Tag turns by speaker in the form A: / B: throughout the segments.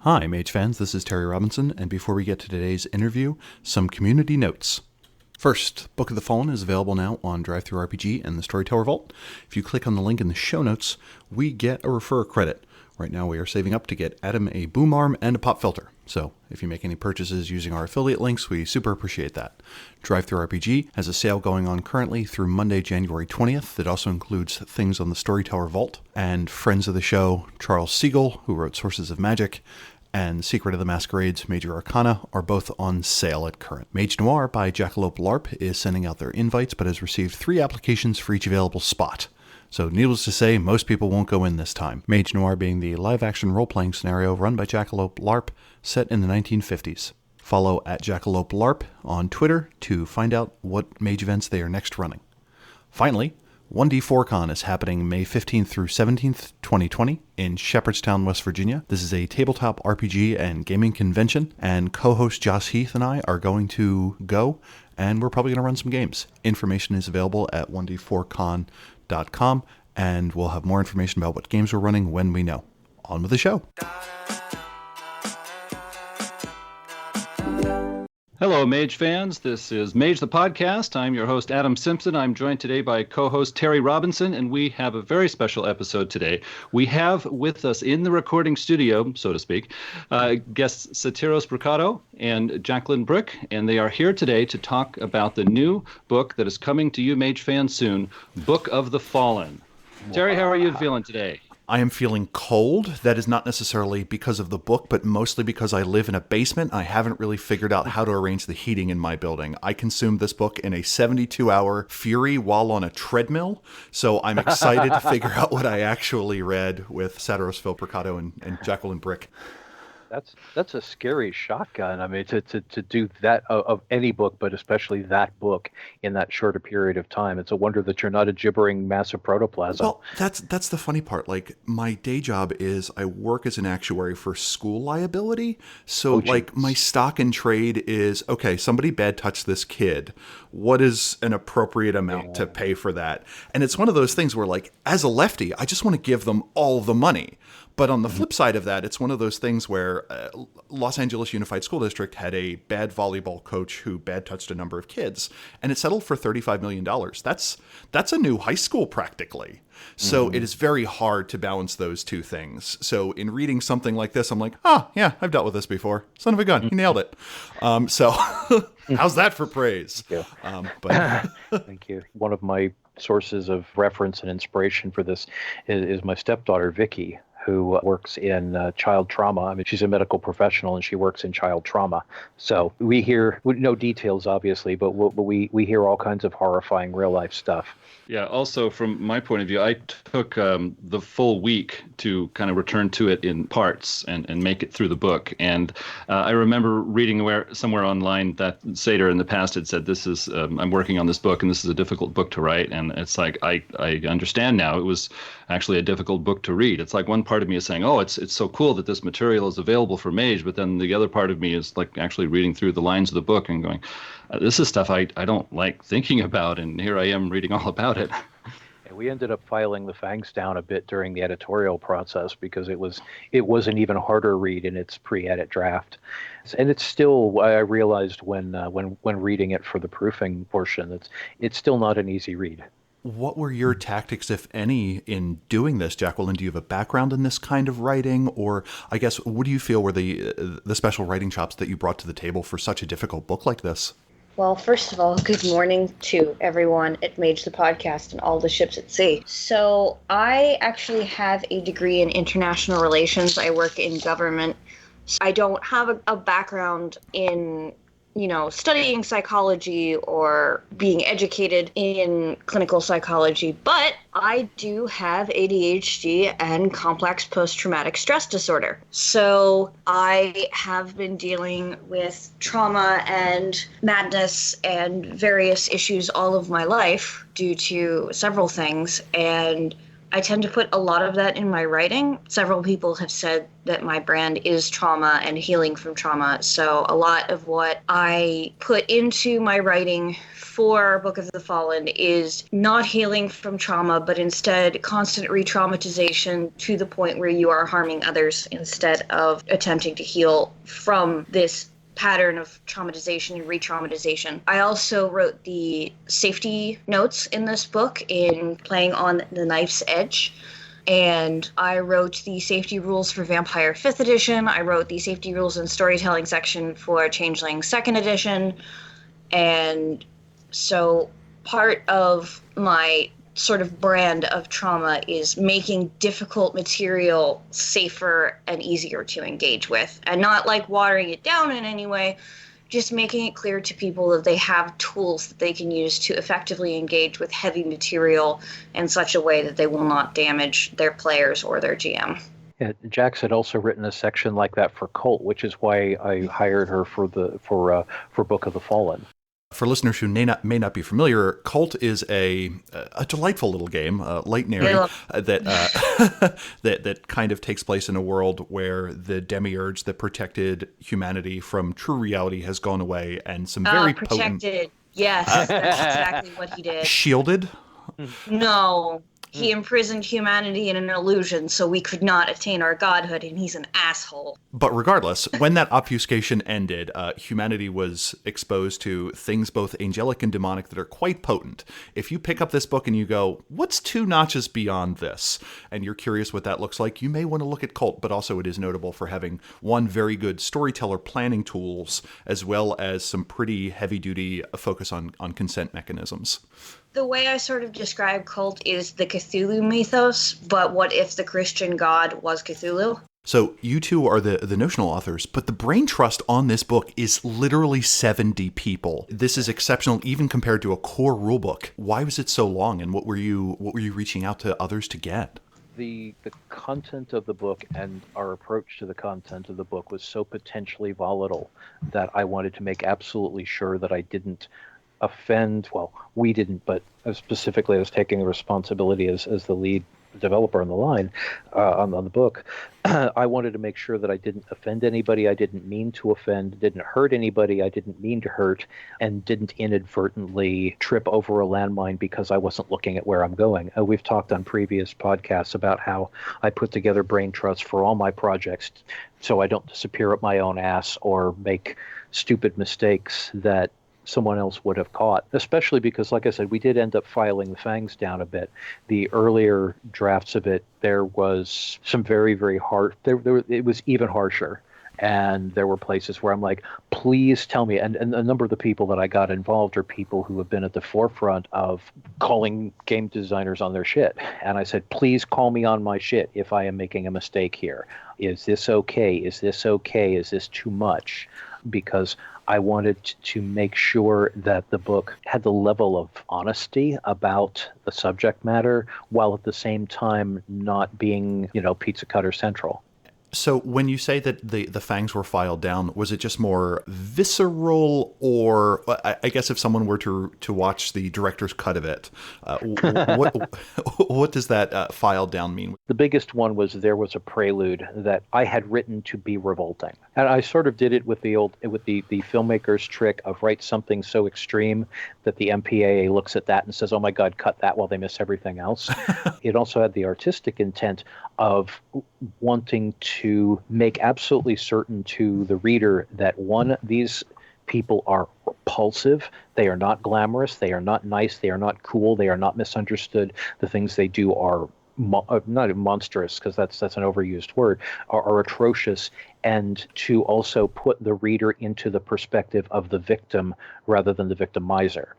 A: Hi, Mage fans, this is Terry Robinson, and before we get to today's interview, some community notes. First, Book of the Fallen is available now on DriveThruRPG and the Storyteller Vault. If you click on the link in the show notes, we get a refer credit. Right now we are saving up to get Adam a boom arm and a pop filter. So if you make any purchases using our affiliate links, we super appreciate that. DriveThruRPG has a sale going on currently through Monday, January 20th. That also includes things on the Storyteller Vault. And friends of the show, Charles Siegel, who wrote Sources of Magic, and Secret of the Masquerade's Major Arcana are both on sale at current. Mage Noir by Jacqueline LARP is sending out their invites, but has received 3 applications for each available spot. So needless to say, most people won't go in this time. Mage Noir being the live-action role-playing scenario run by Jacqueline LARP, set in the 1950s. Follow at Jacqueline LARP on Twitter to find out what mage events they are next running. Finally, 1D4Con is happening May 15th through 17th, 2020 in Shepherdstown, West Virginia. This is a tabletop RPG and gaming convention, and co-host Josh Heath and I are going to go, and we're probably going to run some games. Information is available at 1d4con.com, and we'll have more information about what games we're running when we know. On with the show.
B: Hello, Mage fans. This is Mage the Podcast. I'm your host, Adam Simpson. I'm joined today by co-host Terry Robinson, and we have a very special episode today. We have with us in the recording studio, so to speak, guests Satyros Brucato and Jacqueline Bryk, and they are here today to talk about the new book that is coming to you, Mage fans, soon, Book of the Fallen. Terry, how are you feeling today?
A: I am feeling cold. That is not necessarily because of the book, but mostly because I live in a basement. I haven't really figured out how to arrange the heating in my building. I consumed this book in a 72-hour fury while on a treadmill, so I'm excited to figure out what I actually read with Satyros Brucato and Jacqueline Bryk.
C: That's a scary shotgun. I mean, to do that of any book, but especially that book in that shorter period of time. It's a wonder that you're not a gibbering mass of protoplasm.
A: Well, that's the funny part. Like, my day job is I work as an actuary for school liability. So, my stock in trade is, okay, somebody bad touched this kid. What is an appropriate amount to pay for that? And it's one of those things where, like, as a lefty, I just want to give them all the money. But on the flip side of that, it's one of those things where Los Angeles Unified School District had a bad volleyball coach who bad touched a number of kids, and it settled for $35 million. That's a new high school practically. So it is very hard to balance those two things. So in reading something like this, I'm like, yeah, I've dealt with this before. Son of a gun, you nailed it. So how's that for praise?
C: Thank you. Thank you. One of my sources of reference and inspiration for this is my stepdaughter, Vicky, who works in child trauma. I mean, she's a medical professional and she works in child trauma. So we hear, no details obviously, but we hear all kinds of horrifying real life stuff.
B: Yeah, also from my point of view, I took the full week to kind of return to it in parts and make it through the book. And I remember reading somewhere online that Satyr in the past had said, this is, I'm working on this book and this is a difficult book to write. And it's like, I understand now. It was actually a difficult book to read. It's like one part of me is saying, oh, it's so cool that this material is available for Mage. But then the other part of me is like actually reading through the lines of the book and going, this is stuff I don't like thinking about, and here I am reading all about it.
C: We ended up filing the fangs down a bit during the editorial process because it was an even harder read in its pre-edit draft, and it's still, I realized when reading it for the proofing portion, it's still not an easy read.
A: What were your tactics, if any, in doing this, Jacqueline? Do you have a background in this kind of writing? Or I guess, what do you feel were the special writing chops that you brought to the table for such a difficult book like this?
D: Well, first of all, good morning to everyone at Mage the Podcast and all the ships at sea. So I actually have a degree in international relations. I work in government. So I don't have a background in studying psychology or being educated in clinical psychology, but I do have ADHD and complex post-traumatic stress disorder. So I have been dealing with trauma and madness and various issues all of my life due to several things. And I tend to put a lot of that in my writing. Several people have said that my brand is trauma and healing from trauma. So a lot of what I put into my writing for Book of the Fallen is not healing from trauma, but instead constant re-traumatization to the point where you are harming others instead of attempting to heal from this pattern of traumatization and re-traumatization. I also wrote the safety notes in this book in playing on the knife's edge. And I wrote the safety rules for Vampire 5th edition. I wrote the safety rules and storytelling section for Changeling 2nd edition. And so part of my sort of brand of trauma is making difficult material safer and easier to engage with, and not like watering it down in any way, just making it clear to people that they have tools that they can use to effectively engage with heavy material in such a way that they will not damage their players or their GM.
C: Yeah, Jax had also written a section like that for Cult, which is why I hired her for Book of the Fallen.
A: For listeners who may not be familiar, Cult is a delightful little game, light and airy, that kind of takes place in a world where the demiurge that protected humanity from true reality has gone away, and some very
D: protected. Yes, that's exactly what he did.
A: Shielded?
D: No. He imprisoned humanity in an illusion so we could not attain our godhood, and he's an asshole.
A: But regardless, when that obfuscation ended, humanity was exposed to things both angelic and demonic that are quite potent. If you pick up this book and you go, what's 2 notches beyond this? And you're curious what that looks like, you may want to look at Cult, but also it is notable for having one very good storyteller planning tools, as well as some pretty heavy-duty focus on consent mechanisms.
D: The way I sort of describe Cult is the Cthulhu mythos, but what if the Christian god was Cthulhu?
A: So you two are the notional authors, but the brain trust on this book is literally 70 people. This is exceptional even compared to a core rulebook. Why was it so long, and what were you reaching out to others to get?
C: The content of the book and our approach to the content of the book was so potentially volatile that I wanted to make absolutely sure that I didn't offend, well, we didn't, but specifically I was taking the responsibility as the lead developer on the line, on the book. I wanted to make sure that I didn't offend anybody I didn't mean to offend, didn't hurt anybody I didn't mean to hurt, and didn't inadvertently trip over a landmine because I wasn't looking at where I'm going. We've talked on previous podcasts about how I put together brain trusts for all my projects so I don't disappear up my own ass or make stupid mistakes that someone else would have caught, especially because, like I said, we did end up filing the fangs down a bit. The earlier drafts of it, there was some very, very hard, it was even harsher. And there were places where I'm like, please tell me. And a number of the people that I got involved are people who have been at the forefront of calling game designers on their shit. And I said, please call me on my shit if I am making a mistake here. Is this okay? Is this okay? Is this too much? Because I wanted to make sure that the book had the level of honesty about the subject matter while at the same time not being, pizza cutter central.
A: So when you say that the fangs were filed down, was it just more visceral, or I guess if someone were to watch the director's cut of it, what does that filed down mean?
C: The biggest one was there was a prelude that I had written to be revolting. And I sort of did it with the filmmaker's trick of write something so extreme that the MPAA looks at that and says, oh my God, cut that while they miss everything else. It also had the artistic intent of wanting to make absolutely certain to the reader that, one, these people are repulsive, they are not glamorous, they are not nice, they are not cool, they are not misunderstood. The things they do are not monstrous, because that's an overused word, are atrocious, and to also put the reader into the perspective of the victim rather than the victimizer.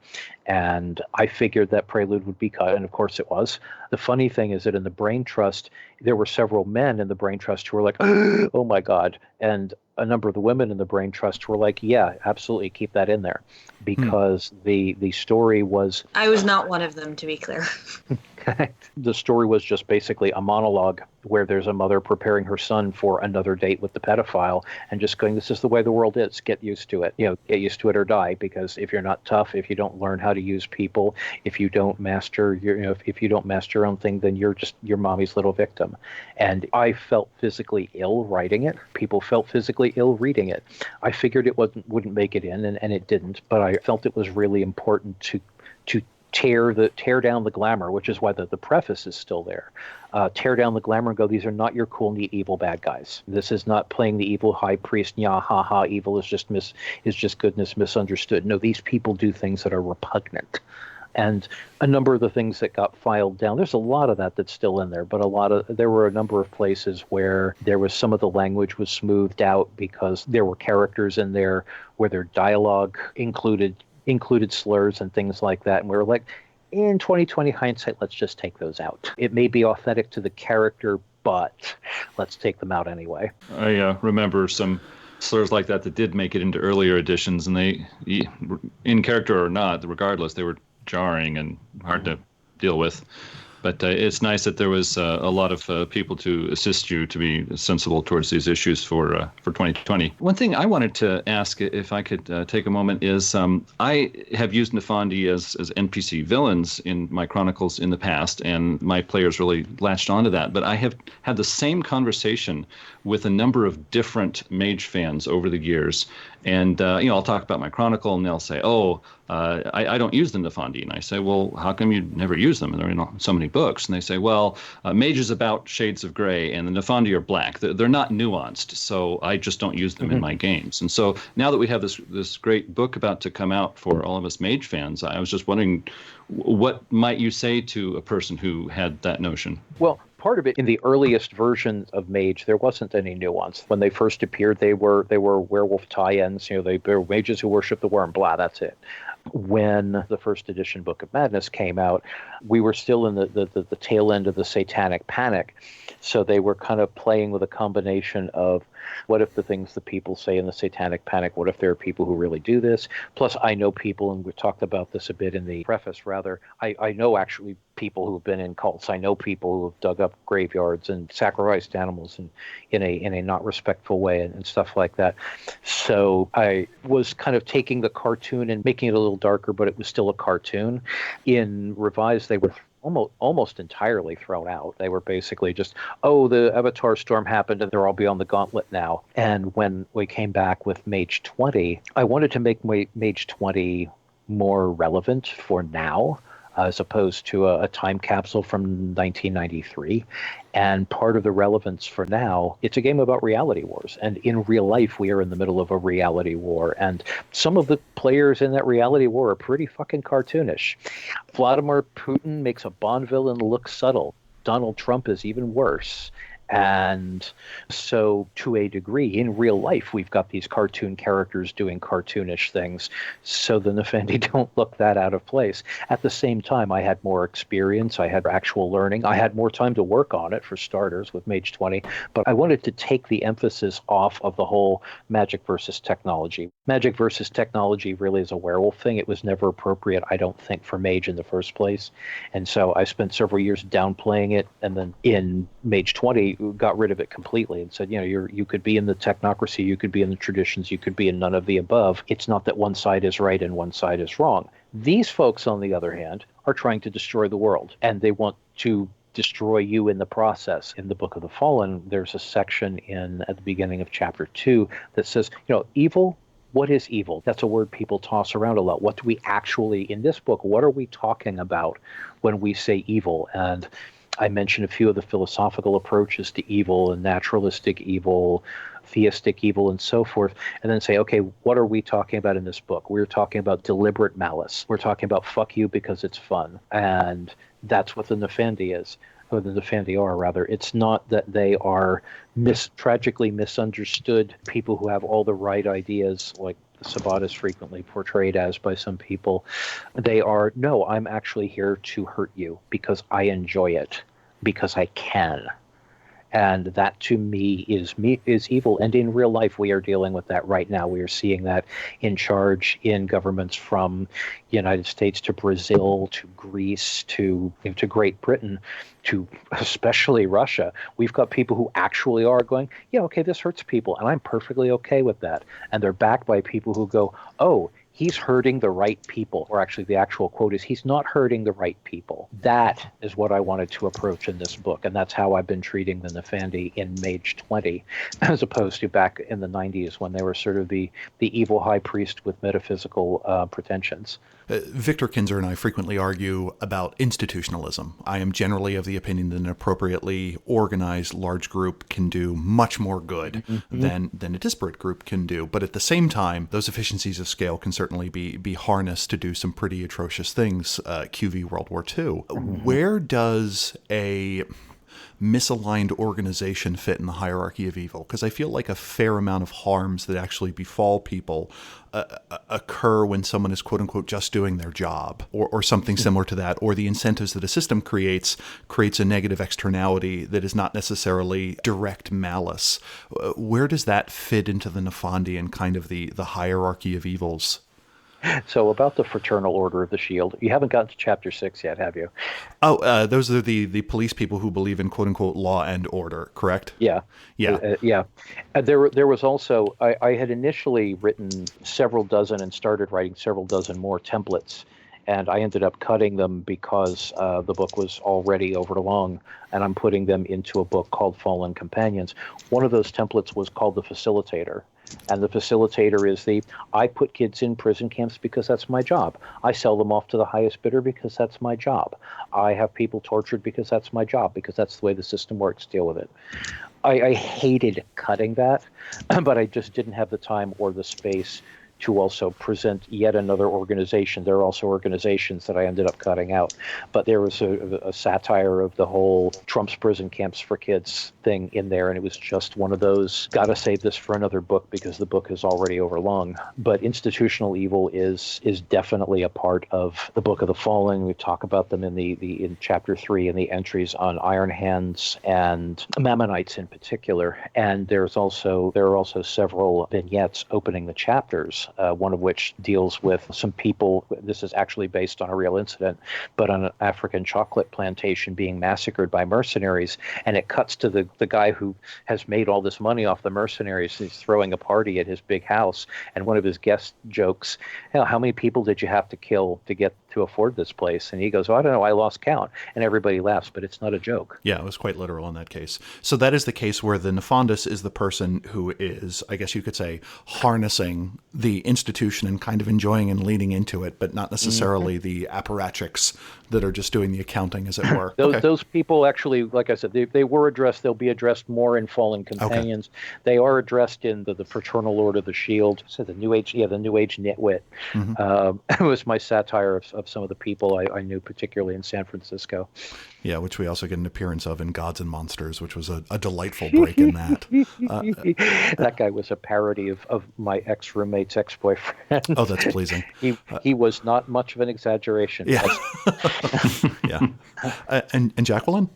C: And I figured that prelude would be cut, and of course it was. The funny thing is that in the Brain Trust, there were several men in the Brain Trust who were like, oh my God, and a number of the women in the Brain Trust were like, yeah, absolutely, keep that in there, because the story was...
D: I was not one of them, to be clear.
C: The story was just basically a monologue where there's a mother preparing her son for another date with the pedophile and just going, this is the way the world is. Get used to it. Get used to it or die, because if you're not tough, if you don't learn how to use people, if you don't master if you don't master your own thing, then you're just your mommy's little victim. And I felt physically ill writing it. People felt physically ill reading it. I figured it wouldn't make it in, and it didn't, but I felt it was really important to tear down the glamour, which is why the preface is still there. Tear down the glamour and go, these are not your cool, neat, evil bad guys. This is not playing the evil high priest, nya, ha, ha, evil is just goodness misunderstood. No, these people do things that are repugnant. And a number of the things that got filed down, there's a lot of that's still in there, but there were a number of places where there was some of the language was smoothed out because there were characters in there where their dialogue included slurs and things like that. And we were like, in 2020 hindsight, let's just take those out. It may be authentic to the character, but let's take them out anyway.
B: I remember some slurs like that did make it into earlier editions, and they, in character or not, regardless, they were jarring and hard to deal with. But it's nice that there was a lot of people to assist you to be sensible towards these issues for 2020. One thing I wanted to ask, if I could take a moment, is I have used Nephandi as NPC villains in my chronicles in the past, and my players really latched onto that. But I have had the same conversation with a number of different Mage fans over the years. And, I'll talk about my chronicle, and they'll say, I don't use the Nephandi. And I say, well, how come you never use them? And they're in so many books. And they say, well, Mage is about shades of gray, and the Nephandi are black. They're not nuanced, so I just don't use them in my games. And so now that we have this great book about to come out for all of us Mage fans, I was just wondering, what might you say to a person who had that notion?
C: Well, part of it, in the earliest versions of Mage, there wasn't any nuance. When they first appeared, they were werewolf tie-ins. They were mages who worship the Wyrm. Blah, that's it. When the first edition Book of Madness came out, we were still in the tail end of the Satanic Panic. So they were kind of playing with a combination of, what if the things the people say in the Satanic Panic, what if there are people who really do this? Plus, I know people, and we talked about this a bit in the preface, rather, I know actually people who have been in cults. I know people who have dug up graveyards and sacrificed animals in a not respectful way and stuff like that. So I was kind of taking the cartoon and making it a little darker, but it was still a cartoon. In Revised, they were almost entirely thrown out. They were basically just, the Avatar storm happened and they're all beyond the gauntlet now. And when we came back with Mage 20, I wanted to make Mage 20 more relevant for now, as opposed to a time capsule from 1993. And part of the relevance for now, it's a game about reality wars. And in real life, we are in the middle of a reality war. And some of the players in that reality war are pretty fucking cartoonish. Vladimir Putin makes a Bond villain look subtle. Donald Trump is even worse. And so, to a degree, in real life, we've got these cartoon characters doing cartoonish things, so the Nephandi don't look that out of place. At the same time, I had more experience, I had actual learning, I had more time to work on it, for starters, with Mage 20, but I wanted to take the emphasis off of the whole magic versus technology. Magic versus technology really is a werewolf thing. It was never appropriate, I don't think, for Mage in the first place, and so I spent several years downplaying it, and then in Mage 20, got rid of it completely and said, you could be in the technocracy, you could be in the traditions, you could be in none of the above. It's not that one side is right and one side is wrong. These folks, on the other hand, are trying to destroy the world, and they want to destroy you in the process. In the Book of the Fallen, there's a section at the beginning of chapter 2 that says, evil. What is evil? That's a word people toss around a lot. What do we actually, in this book, what are we talking about when we say evil? And I mentioned a few of the philosophical approaches to evil and naturalistic evil, theistic evil, and so forth, and then say, okay, what are we talking about in this book? We're talking about deliberate malice. We're talking about fuck you because it's fun. And that's what the Nephandi is, or the Nephandi are, rather. It's not that they are tragically misunderstood people who have all the right ideas, like Sabbat is frequently portrayed as by some people. They are, no, I'm actually here to hurt you because I enjoy it, because I can. And that, to me, is evil. And in real life, we are dealing with that right now. We are seeing that in charge in governments from the United States to Brazil to Greece to Great Britain to especially Russia. We've got people who actually are going, yeah, okay, this hurts people, and I'm perfectly okay with that. And they're backed by people who go, oh, he's hurting the right people. Or actually, the actual quote is, he's not hurting the right people. That is what I wanted to approach in this book. And that's how I've been treating the Nephandi in Mage 20, as opposed to back in the 90s when they were sort of the evil high priest with metaphysical pretensions.
A: Victor Kinzer and I frequently argue about institutionalism. I am generally of the opinion that an appropriately organized large group can do much more good than a disparate group can do. But at the same time, those efficiencies of scale can certainly be harnessed to do some pretty atrocious things, QV World War II. Where does a misaligned organization fit in the hierarchy of evil? Because I feel like a fair amount of harms that actually befall people occur when someone is quote unquote just doing their job or something similar to that, or the incentives that a system creates a negative externality that is not necessarily direct malice. Where does that fit into the Nephandi and kind of the hierarchy of evils?
C: So about the Fraternal Order of the Shield, you haven't gotten to Chapter 6 yet, have you?
A: Oh, those are the police people who believe in quote-unquote law and order, correct?
C: Yeah.
A: Yeah.
C: There was also, I had initially written several dozen and started writing several dozen more templates, and I ended up cutting them because the book was already overlong, and I'm putting them into a book called Fallen Companions. One of those templates was called The Facilitator. And the facilitator is I put kids in prison camps because that's my job. I sell them off to the highest bidder because that's my job. I have people tortured because that's my job, because that's the way the system works. Deal with it. I hated cutting that, but I just didn't have the time or the space to also present yet another organization. There are also organizations that I ended up cutting out. But there was a satire of the whole Trump's prison camps for kids thing in there, and it was just one of those, gotta save this for another book because the book is already overlong. But institutional evil is definitely a part of the Book of the Fallen. We talk about them in Chapter 3 in the entries on Iron Hands and Mammonites in particular. And there are also several vignettes opening the chapters, one of which deals with some people. This is actually based on a real incident, but on an African chocolate plantation being massacred by mercenaries. And it cuts to the guy who has made all this money off the mercenaries. He's throwing a party at his big house. And one of his guest jokes, how many people did you have to kill to get to afford this place? And he goes, I don't know, I lost count. And everybody laughs, but it's not a joke.
A: Yeah, it was quite literal in that case. So that is the case where the Nephondus is the person who is, I guess you could say, harnessing the institution and kind of enjoying and leaning into it, but not necessarily the apparatchiks that are just doing the accounting, as it were.
C: Those people actually, like I said, they were addressed. They'll be addressed more in Fallen Companions. Okay. They are addressed in the Fraternal Order of the Shield. So the New Age nitwit. It was my satire of some of the people I knew, particularly in San Francisco.
A: Yeah, which we also get an appearance of in Gods and Monsters, which was a delightful break in that.
C: That guy was a parody of my ex-roommate's ex-boyfriend.
A: Oh, that's pleasing.
C: He was not much of an exaggeration.
A: Yeah. Yeah. And Jacqueline?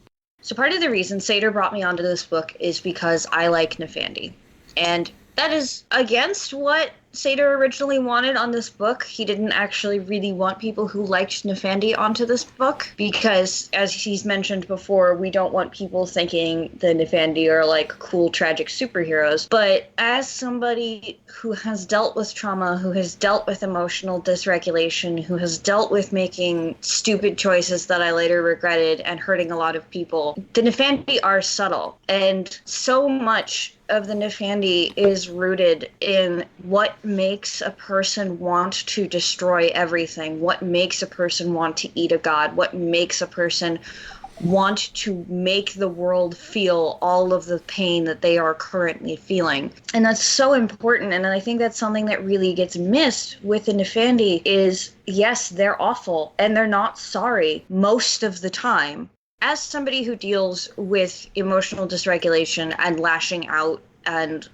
D: So part of the reason Satyr brought me onto this book is because I like Nephandi. And that is against what Satyr originally wanted on this book. He didn't actually really want people who liked Nephandi onto this book because, as he's mentioned before, we don't want people thinking the Nephandi are like cool, tragic superheroes. But as somebody who has dealt with trauma, who has dealt with emotional dysregulation, who has dealt with making stupid choices that I later regretted and hurting a lot of people, the Nephandi are subtle. And so much of the Nephandi is rooted in what makes a person want to destroy everything, what makes a person want to eat a god, what makes a person want to make the world feel all of the pain that they are currently feeling. And that's so important, and I think that's something that really gets missed with the Nephandi is, yes, they're awful, and they're not sorry most of the time. As somebody who deals with emotional dysregulation and lashing out and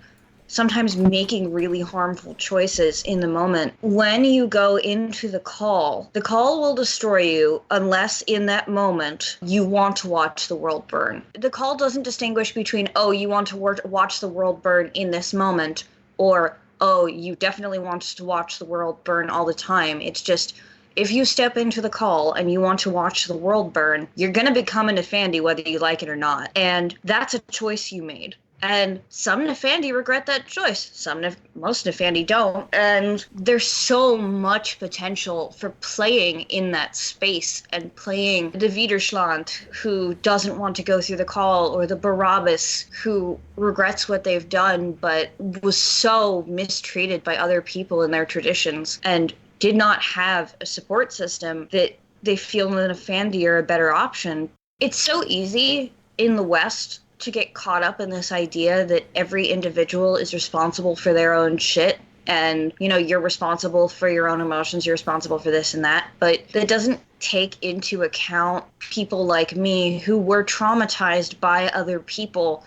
D: sometimes making really harmful choices in the moment. When you go into the call will destroy you unless in that moment you want to watch the world burn. The call doesn't distinguish between, oh, you want to watch the world burn in this moment, or, oh, you definitely want to watch the world burn all the time. It's just, if you step into the call and you want to watch the world burn, you're going to become a Nephandi whether you like it or not. And that's a choice you made. And some Nephandi regret that choice. Most Nephandi don't. And there's so much potential for playing in that space and playing the Widerstand who doesn't want to go through the call, or the Barabbas who regrets what they've done but was so mistreated by other people in their traditions and did not have a support system that they feel the Nephandi are a better option. It's so easy in the West to get caught up in this idea that every individual is responsible for their own shit. And, you're responsible for your own emotions, you're responsible for this and that. But that doesn't take into account people like me who were traumatized by other people.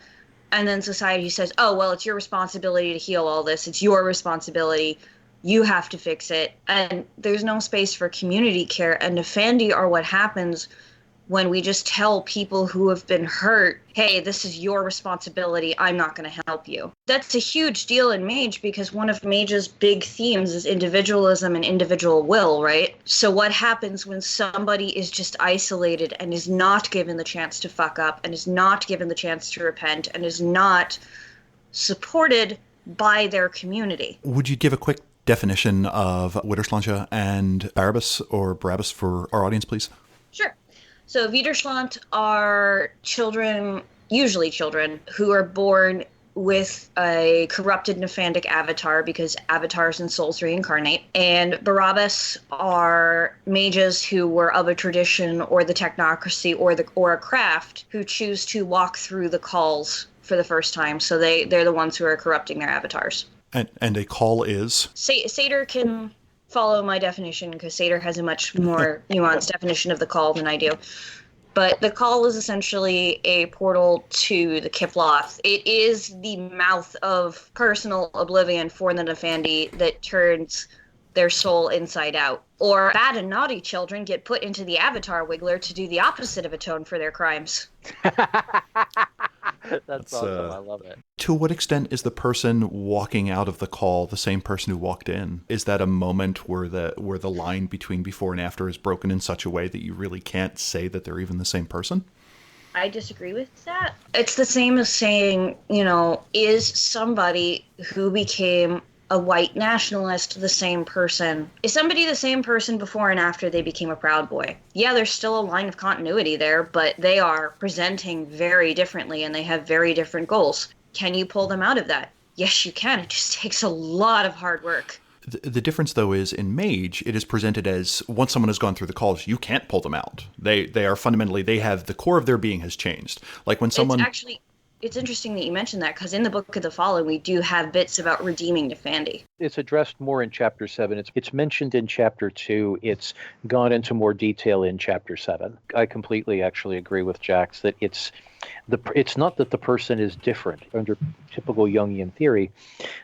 D: And then society says, oh, well, it's your responsibility to heal all this. It's your responsibility. You have to fix it. And there's no space for community care. And Nephandi are what happens when we just tell people who have been hurt, hey, this is your responsibility, I'm not going to help you. That's a huge deal in Mage because one of Mage's big themes is individualism and individual will, right? So what happens when somebody is just isolated and is not given the chance to fuck up and is not given the chance to repent and is not supported by their community?
A: Would you give a quick definition of Widerslanja and Barabbas for our audience, please?
D: Sure. So Widerstand are children, usually children, who are born with a corrupted Nephandic avatar because avatars and souls reincarnate. And Barabbas are mages who were of a tradition or the technocracy or a craft who choose to walk through the calls for the first time. So they're the ones who are corrupting their avatars.
A: And a call is?
D: Satyr can follow my definition because Satyr has a much more nuanced definition of the call than I do. But the call is essentially a portal to the Kiploth. It is the mouth of personal oblivion for the Nephandi that turns their soul inside out. Or bad and naughty children get put into the Avatar Wiggler to do the opposite of atone for their crimes.
C: That's awesome. I love it.
A: To what extent is the person walking out of the call the same person who walked in? Is that a moment where the line between before and after is broken in such a way that you really can't say that they're even the same person?
D: I disagree with that. It's the same as saying, is somebody who became a white nationalist the same person? Is somebody the same person before and after they became a Proud Boy? Yeah, there's still a line of continuity there, but they are presenting very differently and they have very different goals. Can you pull them out of that? Yes, you can. It just takes a lot of hard work.
A: The difference, though, is in Mage, it is presented as once someone has gone through the calls, you can't pull them out. They are fundamentally, they have, the core of their being has changed. Like when someone...
D: It's interesting that you mentioned that because in the Book of the Fallen, we do have bits about redeeming Nephandi.
C: It's addressed more in Chapter 7. It's mentioned in Chapter 2. It's gone into more detail in Chapter 7. I completely actually agree with Jax that it's not that the person is different. Under typical Jungian theory,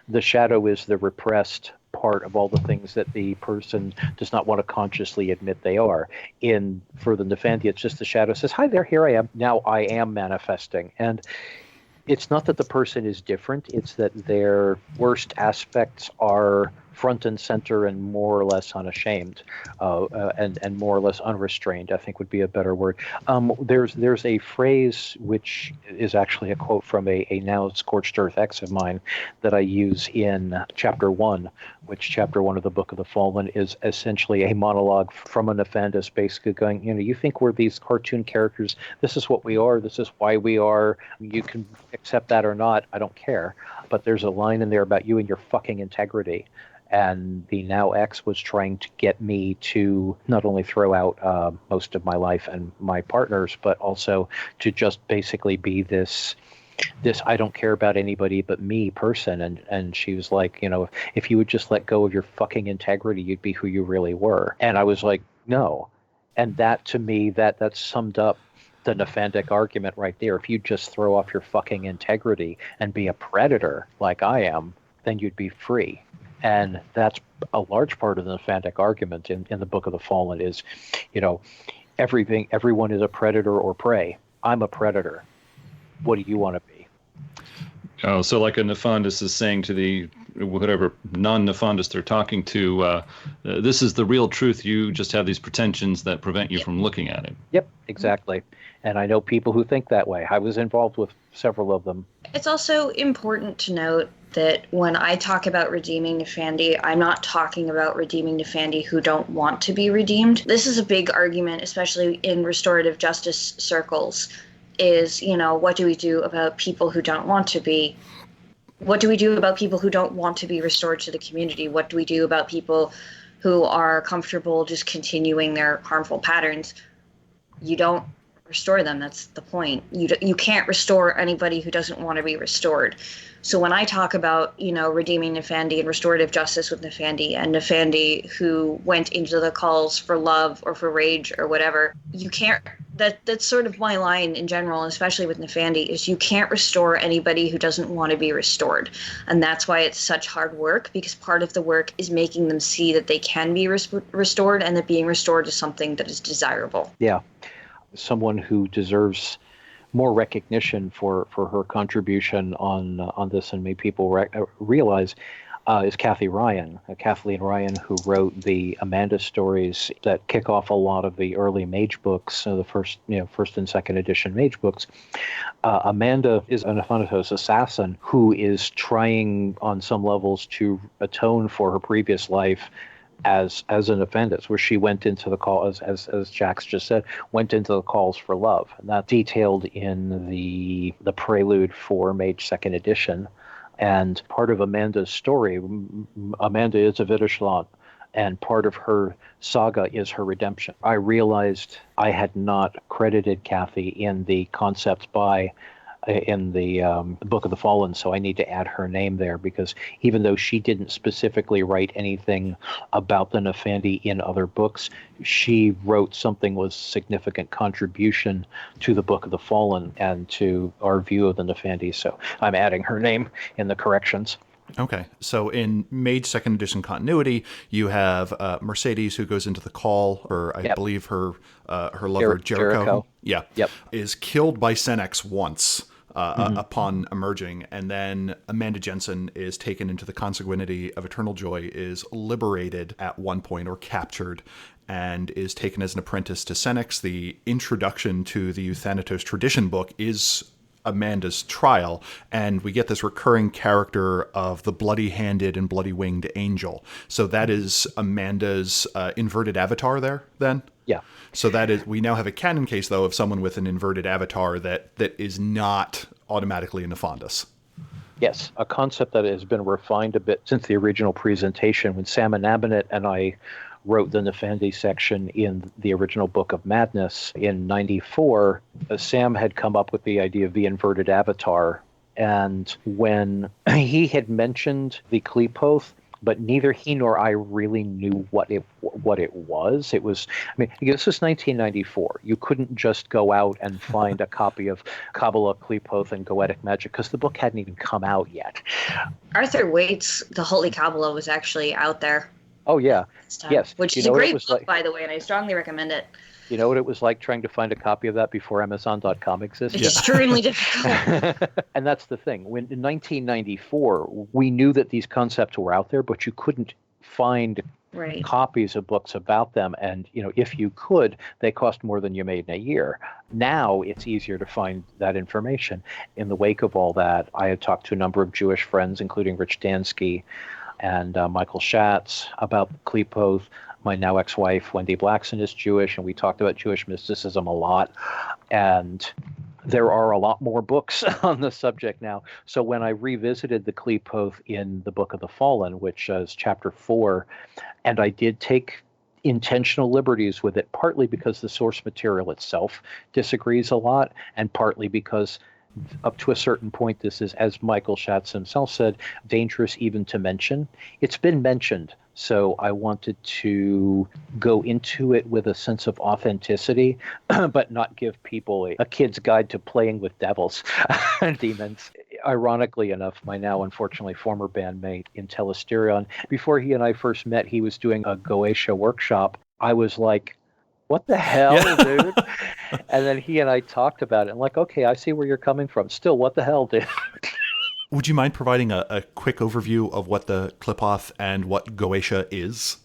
C: the shadow is the repressed part of all the things that the person does not want to consciously admit they are. For the Nephandi, it's just the shadow says, hi there, here I am. Now I am manifesting. And it's not that the person is different, it's that their worst aspects are front and center and more or less unashamed, and more or less unrestrained, I think would be a better word. There's a phrase which is actually a quote from a now Scorched Earth ex of mine that I use in Chapter 1, which Chapter 1 of the Book of the Fallen is essentially a monologue from a Nephandist, basically going, you think we're these cartoon characters, this is what we are, this is why we are, you can accept that or not, I don't care. But there's a line in there about you and your fucking integrity. And the now ex was trying to get me to not only throw out most of my life and my partners, but also to just basically be this I don't care about anybody but me person. And she was like, if you would just let go of your fucking integrity, you'd be who you really were. And I was like, no. And that to me, that summed up the Nephandic argument right there. If you just throw off your fucking integrity and be a predator like I am, then you'd be free. And that's a large part of the Nephandic argument in the Book of the Fallen is, everyone is a predator or prey. I'm a predator. What do you want to be?
B: Oh, so like a Nephandist is saying to the whatever non-Nephandist they're talking to, this is the real truth. You just have these pretensions that prevent you from looking at it.
C: Yep, exactly. And I know people who think that way. I was involved with several of them.
D: It's also important to note that when I talk about redeeming Nephandi, I'm not talking about redeeming Nephandi who don't want to be redeemed. This is a big argument, especially in restorative justice circles, is, what do we do about people who don't want to be? What do we do about people who don't want to be restored to the community? What do we do about people who are comfortable just continuing their harmful patterns? You don't restore them. That's the point. You can't restore anybody who doesn't want to be restored. So when I talk about, redeeming Nephandi and restorative justice with Nephandi, and Nephandi who went into the calls for love or for rage or whatever, you can't. That's sort of my line in general, especially with Nephandi, is you can't restore anybody who doesn't want to be restored. And that's why it's such hard work, because part of the work is making them see that they can be restored, and that being restored is something that is desirable.
C: Yeah. Someone who deserves more recognition for her contribution on this and made people realize is Kathleen Ryan, who wrote the Amanda stories that kick off a lot of the early Mage books, the first and second edition Mage books. Amanda is an Thanatos assassin who is trying on some levels to atone for her previous life as an offendess, where she went into the call, as Jax just said, went into the calls for love. And that's detailed in the prelude for Mage second edition. And part of Amanda's story, Amanda is a Widerschland, and part of her saga is her redemption. I realized I had not credited Kathy in the concepts in the Book of the Fallen, so I need to add her name there, because even though she didn't specifically write anything about the Nephandi in other books, she wrote something with significant contribution to the Book of the Fallen and to our view of the Nephandi, so I'm adding her name in the corrections.
A: Okay, so in Mage second edition continuity, you have Mercedes, who goes into the call, or I believe her lover Jericho. Yeah, is killed by Senex once. Upon emerging, and then Amanda Jensen is taken into the consanguinity of Eternal Joy, is liberated at one point or captured, and is taken as an apprentice to Senex. The introduction to the Thanatos tradition book is Amanda's trial, and we get this recurring character of the bloody-handed and bloody-winged angel. So that is Amanda's inverted avatar there, then?
C: Yeah.
A: So that is, we now have a canon case, though, of someone with an inverted avatar that is not automatically a Nephandus.
C: Yes, a concept that has been refined a bit since the original presentation. When Sam Anabonet and I wrote the Nephandi section in the original Book of Madness in '94, Sam had come up with the idea of the inverted avatar. And when he had mentioned the Qlipoth, but neither he nor I really knew what it was. It was, this is 1994. You couldn't just go out and find a copy of Kabbalah, Qlipoth, and Goetic Magic, because the book hadn't even come out yet.
D: Arthur Waite's The Holy Kabbalah was actually out there.
C: Oh, yeah.
D: Yes. Which is a great book, by the way, and I strongly recommend it.
C: You know what it was like trying to find a copy of that before Amazon.com existed?
D: It's extremely difficult.
C: And that's the thing. When in 1994, we knew that these concepts were out there, but you couldn't find copies of books about them. And, if you could, they cost more than you made in a year. Now it's easier to find that information. In the wake of all that, I had talked to a number of Jewish friends, including Rich Dansky and Michael Schatz, about Qlipoth. My now ex-wife, Wendy Blackson, is Jewish, and we talked about Jewish mysticism a lot. And there are a lot more books on the subject now. So when I revisited the Qlipoth in the Book of the Fallen, which is chapter 4, and I did take intentional liberties with it, partly because the source material itself disagrees a lot, and partly because up to a certain point, this is, as Michael Schatz himself said, dangerous even to mention. It's been mentioned, so I wanted to go into it with a sense of authenticity, but not give people a kid's guide to playing with devils and demons. Ironically enough, my now unfortunately former bandmate in Telesterion, before he and I first met, he was doing a Goetia workshop. I was like, what the hell, dude? And then he and I talked about it. I'm like, okay, I see where you're coming from. Still, what the hell, dude?
A: Would you mind providing a quick overview of what the Qliphoth and what Goetia is?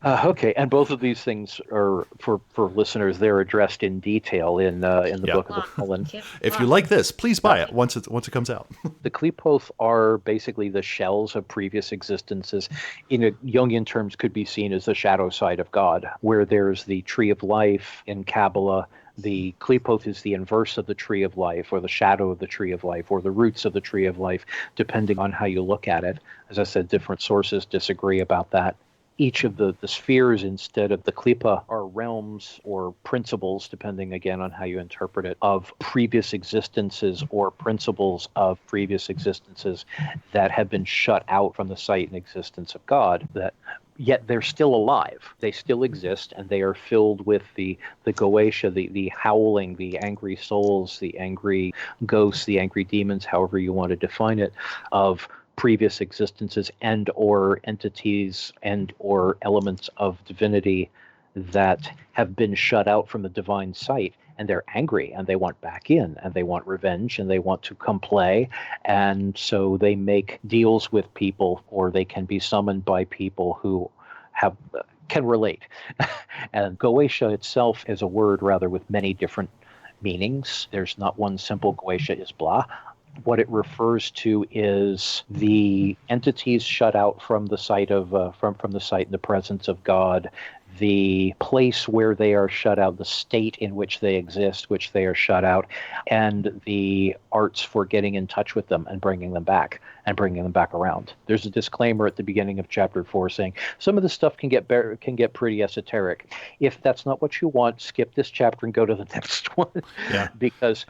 C: Okay, and both of these things are, for listeners, they're addressed in detail in the Book of the Fallen.
A: If you like this, please buy it once it comes out.
C: The Qliphoth are basically the shells of previous existences. In Jungian terms, could be seen as the shadow side of God, where there's the Tree of Life in Kabbalah. The Qliphoth is the inverse of the Tree of Life, or the shadow of the Tree of Life, or the roots of the Tree of Life, depending on how you look at it. As I said, different sources disagree about that. Each of the spheres instead of the Qlipa are realms or principles, depending again on how you interpret it, of previous existences or principles of previous existences that have been shut out from the sight and existence of God, that yet they're still alive. They still exist, and they are filled with the Goetia, the howling, the angry souls, the angry ghosts, the angry demons, however you want to define it, of previous existences and or entities and or elements of divinity that have been shut out from the divine sight, and they're angry and they want back in and they want revenge and they want to come play, and so they make deals with people, or they can be summoned by people who can relate. And Goetia itself is a word rather with many different meanings. There's not one simple Goetia is blah. What it refers to is the entities shut out from the sight of from the sight and the presence of God, the place where they are shut out, the state in which they exist, which they are shut out, and the arts for getting in touch with them and bringing them back around. There's a disclaimer at the beginning of chapter 4 saying some of this stuff can get pretty esoteric. If that's not what you want, skip this chapter and go to the next one.
A: Yeah.
C: Because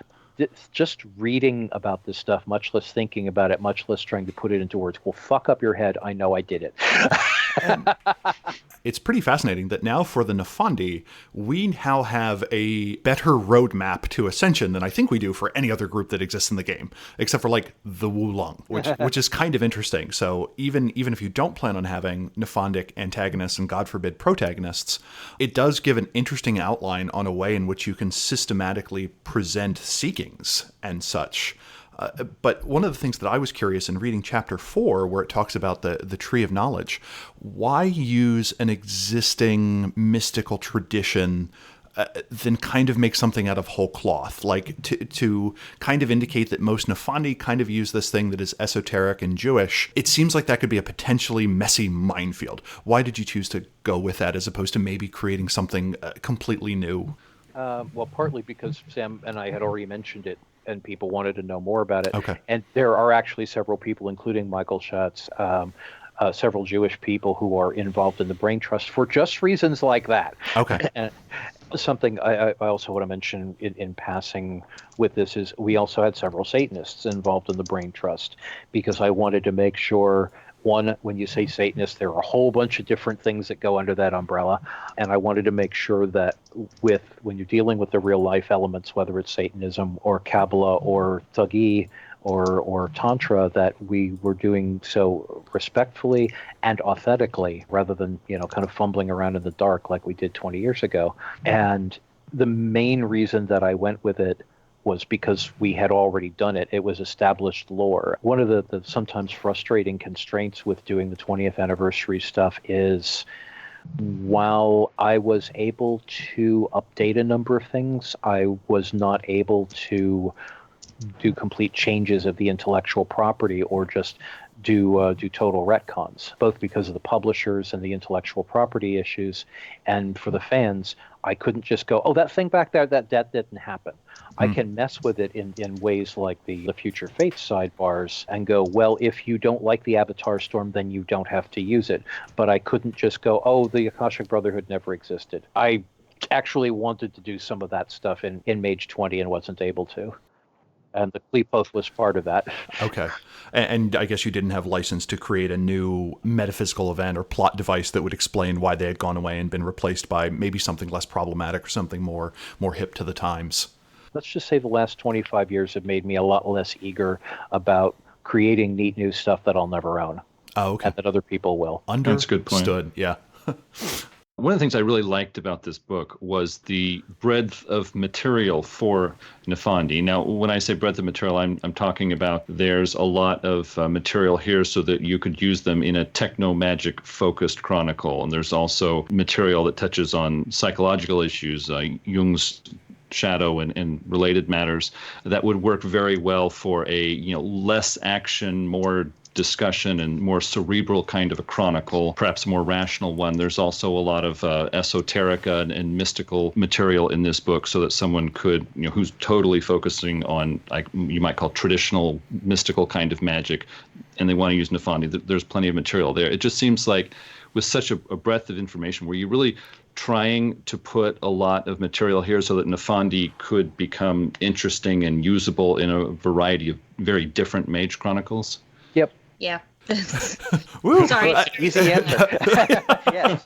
C: just reading about this stuff, much less thinking about it, much less trying to put it into words, will fuck up your head. I know I did it.
A: It's pretty fascinating that now for the Nephandi, we now have a better roadmap to Ascension than I think we do for any other group that exists in the game, except for like the Wulong, which is kind of interesting. So even if you don't plan on having Nephandic antagonists and God forbid protagonists, it does give an interesting outline on a way in which you can systematically present seekings and such. But one of the things that I was curious in reading chapter 4, where it talks about the Tree of Knowledge, why use an existing mystical tradition then kind of make something out of whole cloth? Like to kind of indicate that most Nephandi kind of use this thing that is esoteric and Jewish. It seems like that could be a potentially messy minefield. Why did you choose to go with that as opposed to maybe creating something completely new?
C: Well, partly because Sam and I had already mentioned it, and people wanted to know more about it.
A: Okay.
C: And there are actually several people, including Michael Schatz, several Jewish people who are involved in the Brain Trust for just reasons like that.
A: Okay.
C: And something I also want to mention in passing with this is we also had several Satanists involved in the Brain Trust, because I wanted to make sure, one, when you say Satanist, there are a whole bunch of different things that go under that umbrella. And I wanted to make sure that when you're dealing with the real life elements, whether it's Satanism or Kabbalah or Thuggee or Tantra, that we were doing so respectfully and authentically, rather than, kind of fumbling around in the dark like we did 20 years ago. And the main reason that I went with it was because we had already done it. It was established lore. One of the sometimes frustrating constraints with doing the 20th anniversary stuff is, while I was able to update a number of things, I was not able to do complete changes of the intellectual property or just do total retcons, both because of the publishers and the intellectual property issues, and for the fans, I couldn't just go, oh, that thing back there, that didn't happen. I can mess with it in ways like the Future Fates sidebars and go, well, if you don't like the Avatar Storm, then you don't have to use it. But I couldn't just go, oh, the Akashic Brotherhood never existed. I actually wanted to do some of that stuff in Mage 20 and wasn't able to. And the Qlipoth was part of that.
A: Okay. And I guess you didn't have license to create a new metaphysical event or plot device that would explain why they had gone away and been replaced by maybe something less problematic or something more hip to the times.
C: Let's just say the last 25 years have made me a lot less eager about creating neat new stuff that I'll never own.
A: Oh, okay.
C: And that other people will.
B: That's a good point.
A: Understood, yeah.
B: One of the things I really liked about this book was the breadth of material for Nephandi. Now, when I say breadth of material, I'm talking about there's a lot of material here so that you could use them in a techno-magic focused chronicle. And there's also material that touches on psychological issues, Jung's shadow and related matters that would work very well for a less action, more discussion and more cerebral kind of a chronicle, perhaps a more rational one. There's also a lot of esoterica and mystical material in this book so that someone could, who's totally focusing on, like you might call traditional mystical kind of magic, and they want to use Nephandi, there's plenty of material there. It just seems like with such a breadth of information where you really trying to put a lot of material here so that Nephandi could become interesting and usable in a variety of very different mage chronicles.
C: Yep.
D: Yeah.
A: Woo!
D: Sorry.
C: Easy answer. Yes.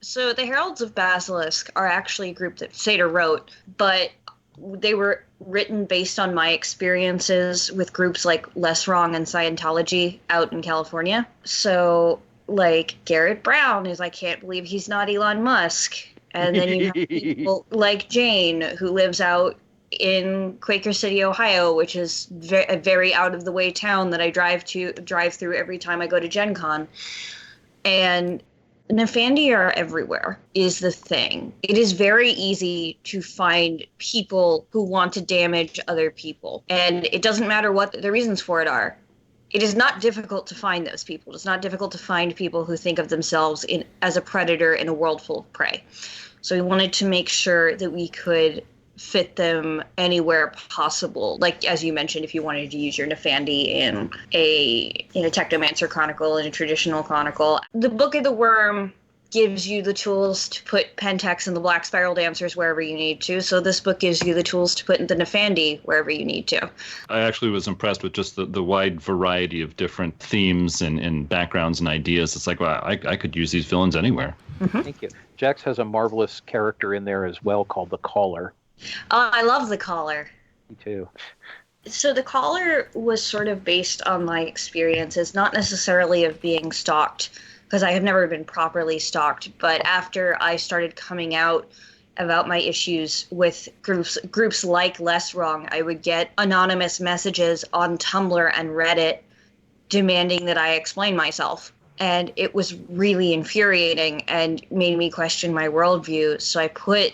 D: So the Heralds of Basilisk are actually a group that Satyr wrote, but they were written based on my experiences with groups like Less Wrong and Scientology out in California. So, like, Garrett Brown is, I can't believe he's not Elon Musk. And then you have people like Jane, who lives out in Quaker City, Ohio, which is a very out-of-the-way town that I drive through every time I go to Gen Con. And Nephandi are everywhere, is the thing. It is very easy to find people who want to damage other people. And it doesn't matter what the reasons for it are. It is not difficult to find those people. It's not difficult to find people who think of themselves as a predator in a world full of prey. So we wanted to make sure that we could fit them anywhere possible. Like, as you mentioned, if you wanted to use your Nephandi in a Technomancer chronicle, in a traditional chronicle. The Book of the Wyrm gives you the tools to put Pentex and the Black Spiral Dancers wherever you need to. So this book gives you the tools to put the Nephandi wherever you need to.
B: I actually was impressed with just the wide variety of different themes and backgrounds and ideas. It's like, wow, I could use these villains anywhere.
D: Mm-hmm.
C: Thank you. Jax has a marvelous character in there as well called the Caller.
D: Oh, I love the Caller.
C: Me too.
D: So the Caller was sort of based on my experiences, not necessarily of being stalked, because I have never been properly stalked. But after I started coming out about my issues with groups like Less Wrong, I would get anonymous messages on Tumblr and Reddit demanding that I explain myself. And it was really infuriating and made me question my worldview. So I put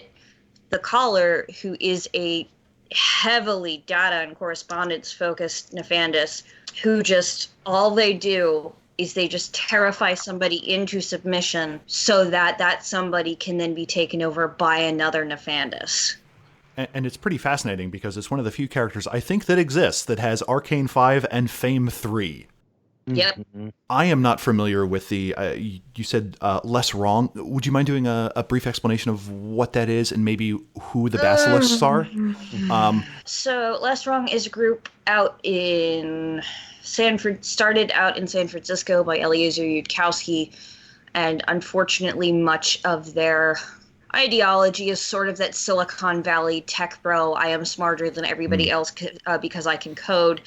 D: the Caller, who is a heavily data and correspondence focused Nephandis, who just, all they do is they just terrify somebody into submission so that somebody can then be taken over by another Nephandis.
A: And it's pretty fascinating because it's one of the few characters I think that exists that has Arcane 5 and Fame 3.
D: Yep.
C: Mm-hmm.
A: I am not familiar with the, you said Less Wrong. Would you mind doing a brief explanation of what that is and maybe who the Basilisks are?
D: So Less Wrong is a group out in started out in San Francisco by Eliezer Yudkowsky, and unfortunately much of their ideology is sort of that Silicon Valley tech bro, I am smarter than everybody else because I can code,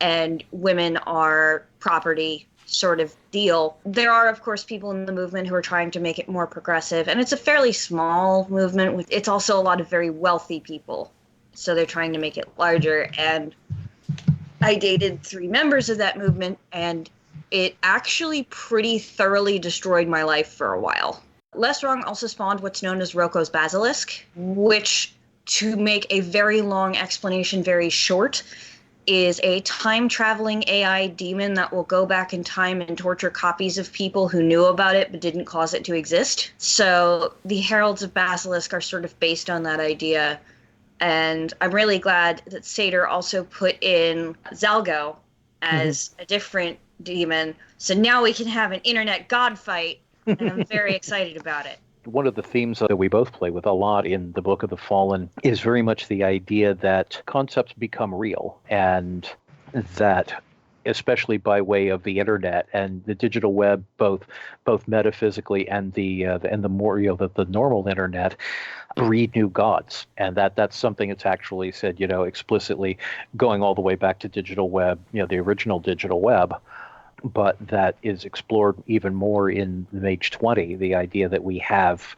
D: and women are property sort of deal. There are, of course, people in the movement who are trying to make it more progressive, and it's a fairly small movement. It's also a lot of very wealthy people, so they're trying to make it larger. And I dated 3 members of that movement, and it actually pretty thoroughly destroyed my life for a while. Less Wrong also spawned what's known as Roko's Basilisk, which, to make a very long explanation very short, is a time-traveling AI demon that will go back in time and torture copies of people who knew about it but didn't cause it to exist. So the Heralds of Basilisk are sort of based on that idea. And I'm really glad that Satyr also put in Zalgo as a different demon. So now we can have an internet god fight, and I'm very excited about it.
C: one of the themes that we both play with a lot in the Book of the Fallen is very much the idea that concepts become real, and that, especially by way of the internet and the digital web, both metaphysically and the more, the normal internet, breed new gods. And that's something that's actually said, explicitly, going all the way back to digital web, the original digital web. But that is explored even more in the Mage 20, the idea that we have,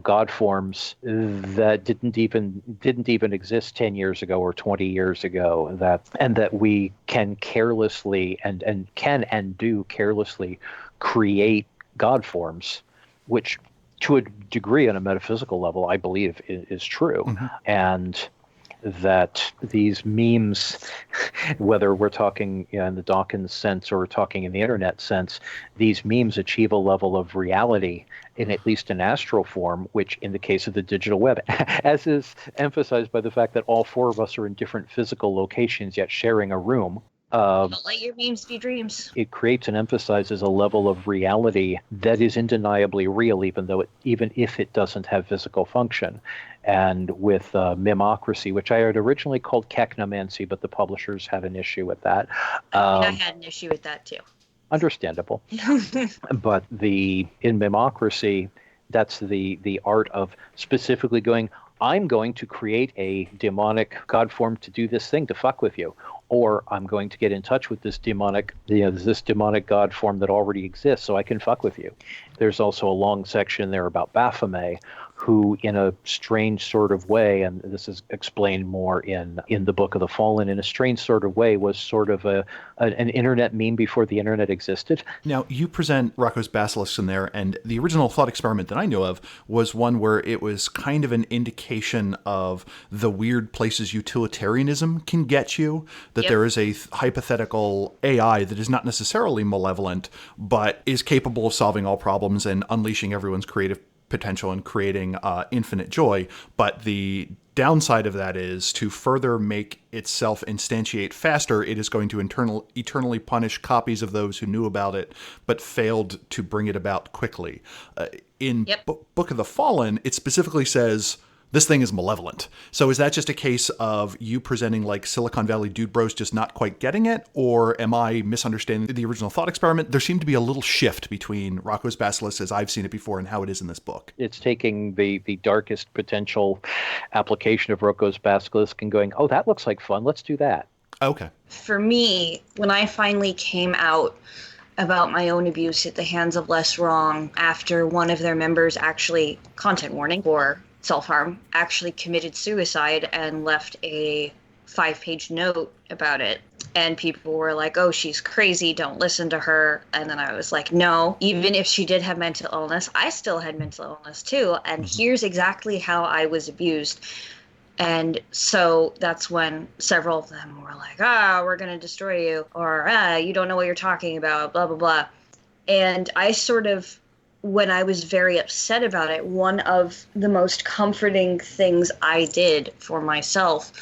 C: god forms that didn't even exist 10 years ago or 20 years ago, that we can carelessly and do carelessly create god forms, which to a degree on a metaphysical level I believe is true. Mm-hmm. And that these memes, whether we're talking in the Dawkins sense or we're talking in the internet sense, these memes achieve a level of reality in at least an astral form, which in the case of the digital web, as is emphasized by the fact that all four of us are in different physical locations yet sharing a room.
D: Don't let your memes be dreams.
C: It creates and emphasizes a level of reality that is undeniably real, even if it doesn't have physical function. And with mimocracy, which I had originally called technomancy, but the publishers had an issue with that.
D: I had an issue with that too.
C: Understandable. But in mimocracy, that's the art of specifically going, I'm going to create a demonic god form to do this thing, to fuck with you. Or I'm going to get in touch with this demonic god form that already exists so I can fuck with you. There's also a long section there about Baphomet, who in a strange sort of way, and this is explained more in the Book of the Fallen, in a strange sort of way was sort of an internet meme before the internet existed.
A: Now, you present Rocco's Basilisk in there, and the original thought experiment that I know of was one where it was kind of an indication of the weird places utilitarianism can get you, that there is a hypothetical AI that is not necessarily malevolent, but is capable of solving all problems and unleashing everyone's creative potential and creating infinite joy. But the downside of that is, to further make itself instantiate faster, it is going to eternally punish copies of those who knew about it but failed to bring it about quickly. In Book of the Fallen, it specifically says this thing is malevolent. So is that just a case of you presenting like Silicon Valley dude bros just not quite getting it? Or am I misunderstanding the original thought experiment? There seemed to be a little shift between Rocco's Basilisk as I've seen it before and how it is in this book.
C: It's taking the darkest potential application of Rocco's Basilisk and going, oh, that looks like fun. Let's do that.
A: Okay.
D: For me, when I finally came out about my own abuse at the hands of Less Wrong, after one of their members, actually, content warning for self-harm, actually committed suicide and left a 5-page note about it. And people were like, oh, she's crazy, don't listen to her. And then I was like, no, even if she did have mental illness, I still had mental illness too. And here's exactly how I was abused. And so that's when several of them were like, we're going to destroy you, or you don't know what you're talking about, blah, blah, blah. And I sort of, when I was very upset about it, one of the most comforting things I did for myself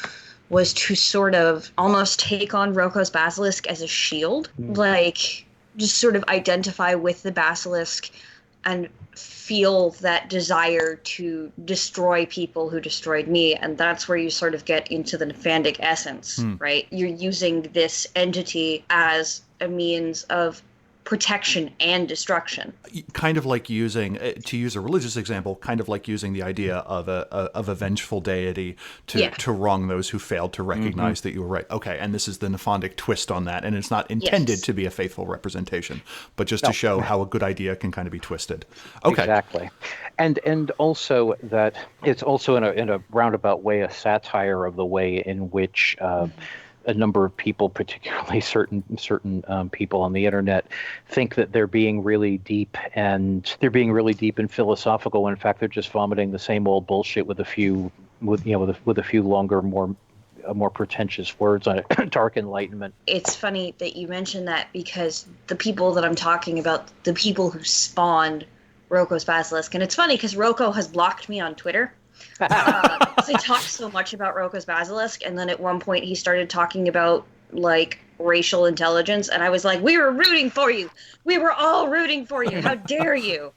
D: was to sort of almost take on Rocco's Basilisk as a shield, like just sort of identify with the Basilisk and feel that desire to destroy people who destroyed me. And that's where you sort of get into the Nephandic essence, right? You're using this entity as a means of protection and destruction.
A: Kind of like using, to use a religious example, kind of like using the idea of a vengeful deity to wrong those who failed to recognize that you were right. Okay, and this is the Nephandic twist on that, and it's not intended to be a faithful representation, but just to show how a good idea can kind of be twisted. Okay.
C: Exactly. And also that it's also in a roundabout way a satire of the way in which a number of people, particularly certain people on the internet, think that they're being really deep and philosophical. When in fact, they're just vomiting the same old bullshit with a few longer, more pretentious words on it. Dark enlightenment.
D: It's funny that you mentioned that, because the people that I'm talking about, the people who spawned Rocco's Basilisk, and it's funny because Rocco has blocked me on Twitter. They talked so much about Rocco's Basilisk, and then at one point he started talking about like racial intelligence, and I was like, we were rooting for you. We were all rooting for you. How dare you?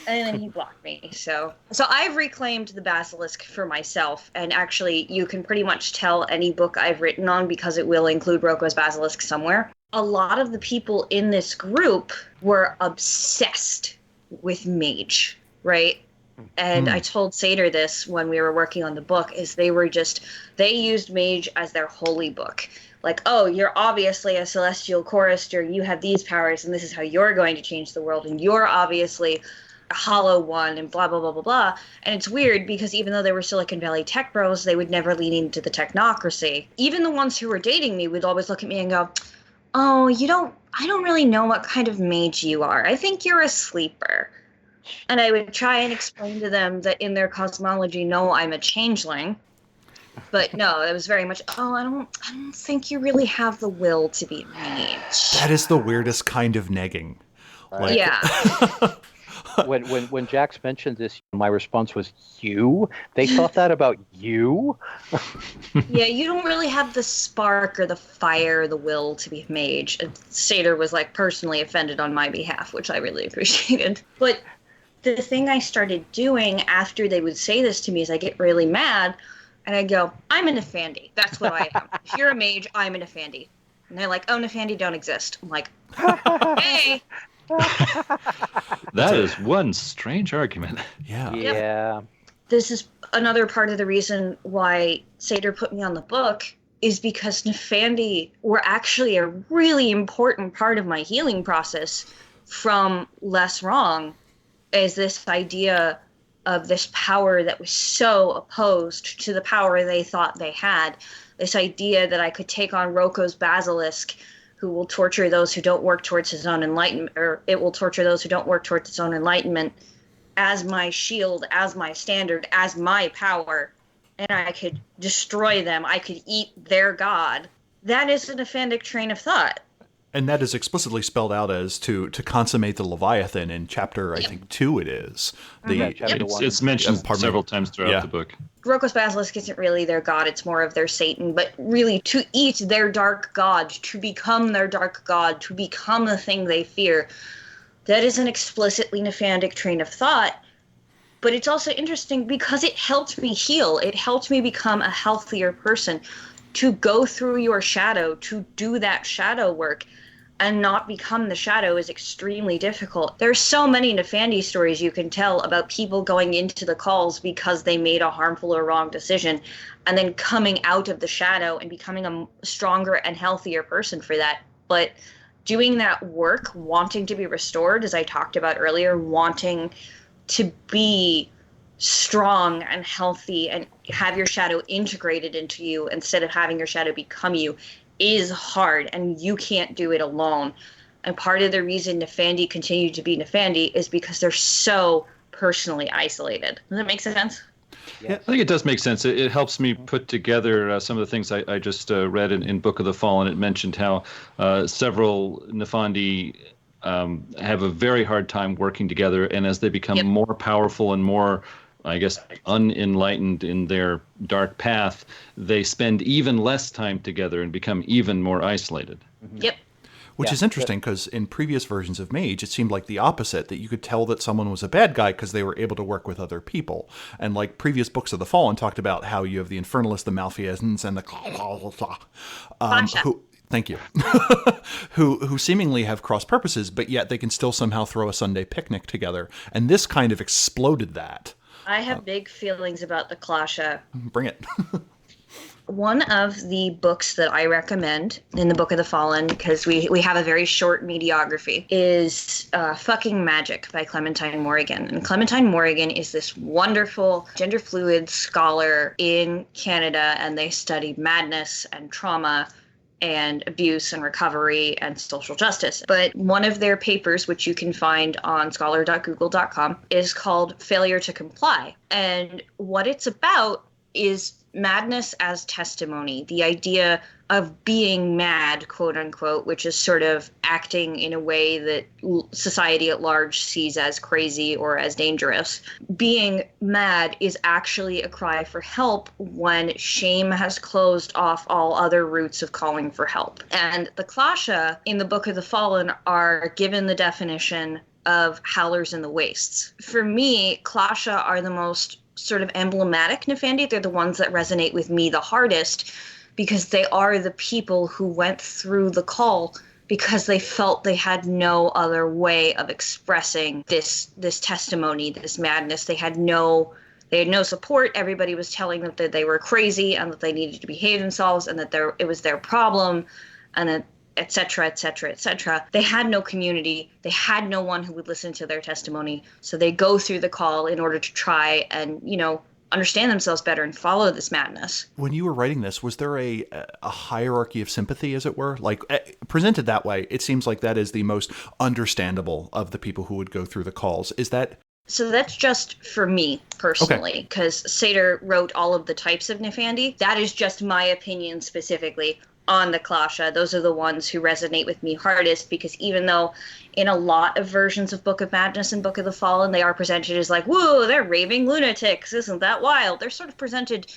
D: And then he blocked me. So I've reclaimed the basilisk for myself. And actually, you can pretty much tell any book I've written on because it will include Roko's basilisk somewhere. A lot of the people in this group were obsessed with Mage, right? And I told Satyr this when we were working on the book, is they used Mage as their holy book. Like, oh, you're obviously a celestial chorister, you have these powers, and this is how you're going to change the world, and you're obviously a hollow one, and blah, blah, blah, blah, blah. And it's weird, because even though they were Silicon Valley tech bros, they would never lean into the technocracy. Even the ones who were dating me would always look at me and go, oh, I don't really know what kind of mage you are. I think you're a sleeper. And I would try and explain to them that in their cosmology, no, I'm a changeling. But no, it was very much, oh, I don't think you really have the will to be mage.
A: That is the weirdest kind of negging. Like,
D: yeah.
C: When Jax mentioned this, my response was, you? They thought that about you?
D: Yeah, you don't really have the spark or the fire or the will to be mage. Satyr was like personally offended on my behalf, which I really appreciated. But the thing I started doing after they would say this to me is I get really mad and I go, I'm a Nephandi. That's what I am. If you're a mage, I'm a Nephandi. And they're like, oh, Nephandi don't exist. I'm like, hey.
B: That is one strange argument.
A: Yeah.
C: Yeah.
D: This is another part of the reason why Satyr put me on the book, is because Nephandi were actually a really important part of my healing process from Less Wrong, is this idea of this power that was so opposed to the power they thought they had. This idea that I could take on Roko's basilisk, who will torture those who don't work towards his own enlightenment, or it will torture those who don't work towards its own enlightenment, as my shield, as my standard, as my power, and I could destroy them. I could eat their god. That is a Nephandic train of thought.
A: And that is explicitly spelled out as to consummate the Leviathan in chapter, I think, 2 it is.
B: It's mentioned several times throughout the book.
D: Roko's basilisk isn't really their god, it's more of their Satan, but really to eat their dark god, to become their dark god, to become the thing they fear, that is an explicitly Nephandic train of thought. But it's also interesting because it helped me heal. It helped me become a healthier person. To go through your shadow, to do that shadow work, and not become the shadow is extremely difficult. There's so many Nephandi stories you can tell about people going into the calls because they made a harmful or wrong decision, and then coming out of the shadow and becoming a stronger and healthier person for that. But doing that work, wanting to be restored, as I talked about earlier, wanting to be strong and healthy and have your shadow integrated into you instead of having your shadow become you, is hard, and you can't do it alone. And part of the reason Nephandi continue to be Nephandi is because they're so personally isolated. Does that make sense?
B: Yeah, I think it does make sense. It helps me put together some of the things I just read in Book of the Fallen. It mentioned how several Nephandi have a very hard time working together, and as they become more powerful and more, I guess, unenlightened in their dark path, they spend even less time together and become even more isolated.
D: Yep.
A: Which is interesting, because in previous versions of Mage, it seemed like the opposite, that you could tell that someone was a bad guy because they were able to work with other people. And like previous books of the Fallen talked about how you have the Infernalists, the Malfeasance, and the who, thank you, who seemingly have cross purposes, but yet they can still somehow throw a Sunday picnic together. And this kind of exploded that.
D: I have big feelings about the Klasha.
A: Bring it.
D: One of the books that I recommend in the Book of the Fallen, because we have a very short mediography, is Fucking Magic by Clementine Morrigan. And Clementine Morrigan is this wonderful gender fluid scholar in Canada, and they study madness and trauma and abuse and recovery and social justice. But one of their papers, which you can find on scholar.google.com, is called Failure to Comply. And what it's about is madness as testimony, the idea of being mad, quote unquote, which is sort of acting in a way that society at large sees as crazy or as dangerous. Being mad is actually a cry for help when shame has closed off all other routes of calling for help. And the Klasha in the Book of the Fallen are given the definition of howlers in the wastes. For me, Klasha are the most sort of emblematic Nephandi. They're the ones that resonate with me the hardest, because they are the people who went through the call because they felt they had no other way of expressing this testimony, this madness. They had no support. Everybody was telling them that they were crazy and that they needed to behave themselves and that it was their problem, and that et cetera, et cetera, et cetera. They had no community. They had no one who would listen to their testimony. So they go through the call in order to try and, understand themselves better and follow this madness.
A: When you were writing this, was there a hierarchy of sympathy, as it were? Like, presented that way, it seems like that is the most understandable of the people who would go through the calls. Is that...
D: So that's just for me personally, because Satyr wrote all of the types of Nephandi. That is just my opinion specifically on the Klasha. Those are the ones who resonate with me hardest, because even though in a lot of versions of Book of Madness and Book of the Fallen, they are presented as like, whoa, they're raving lunatics, isn't that wild? They're sort of presented...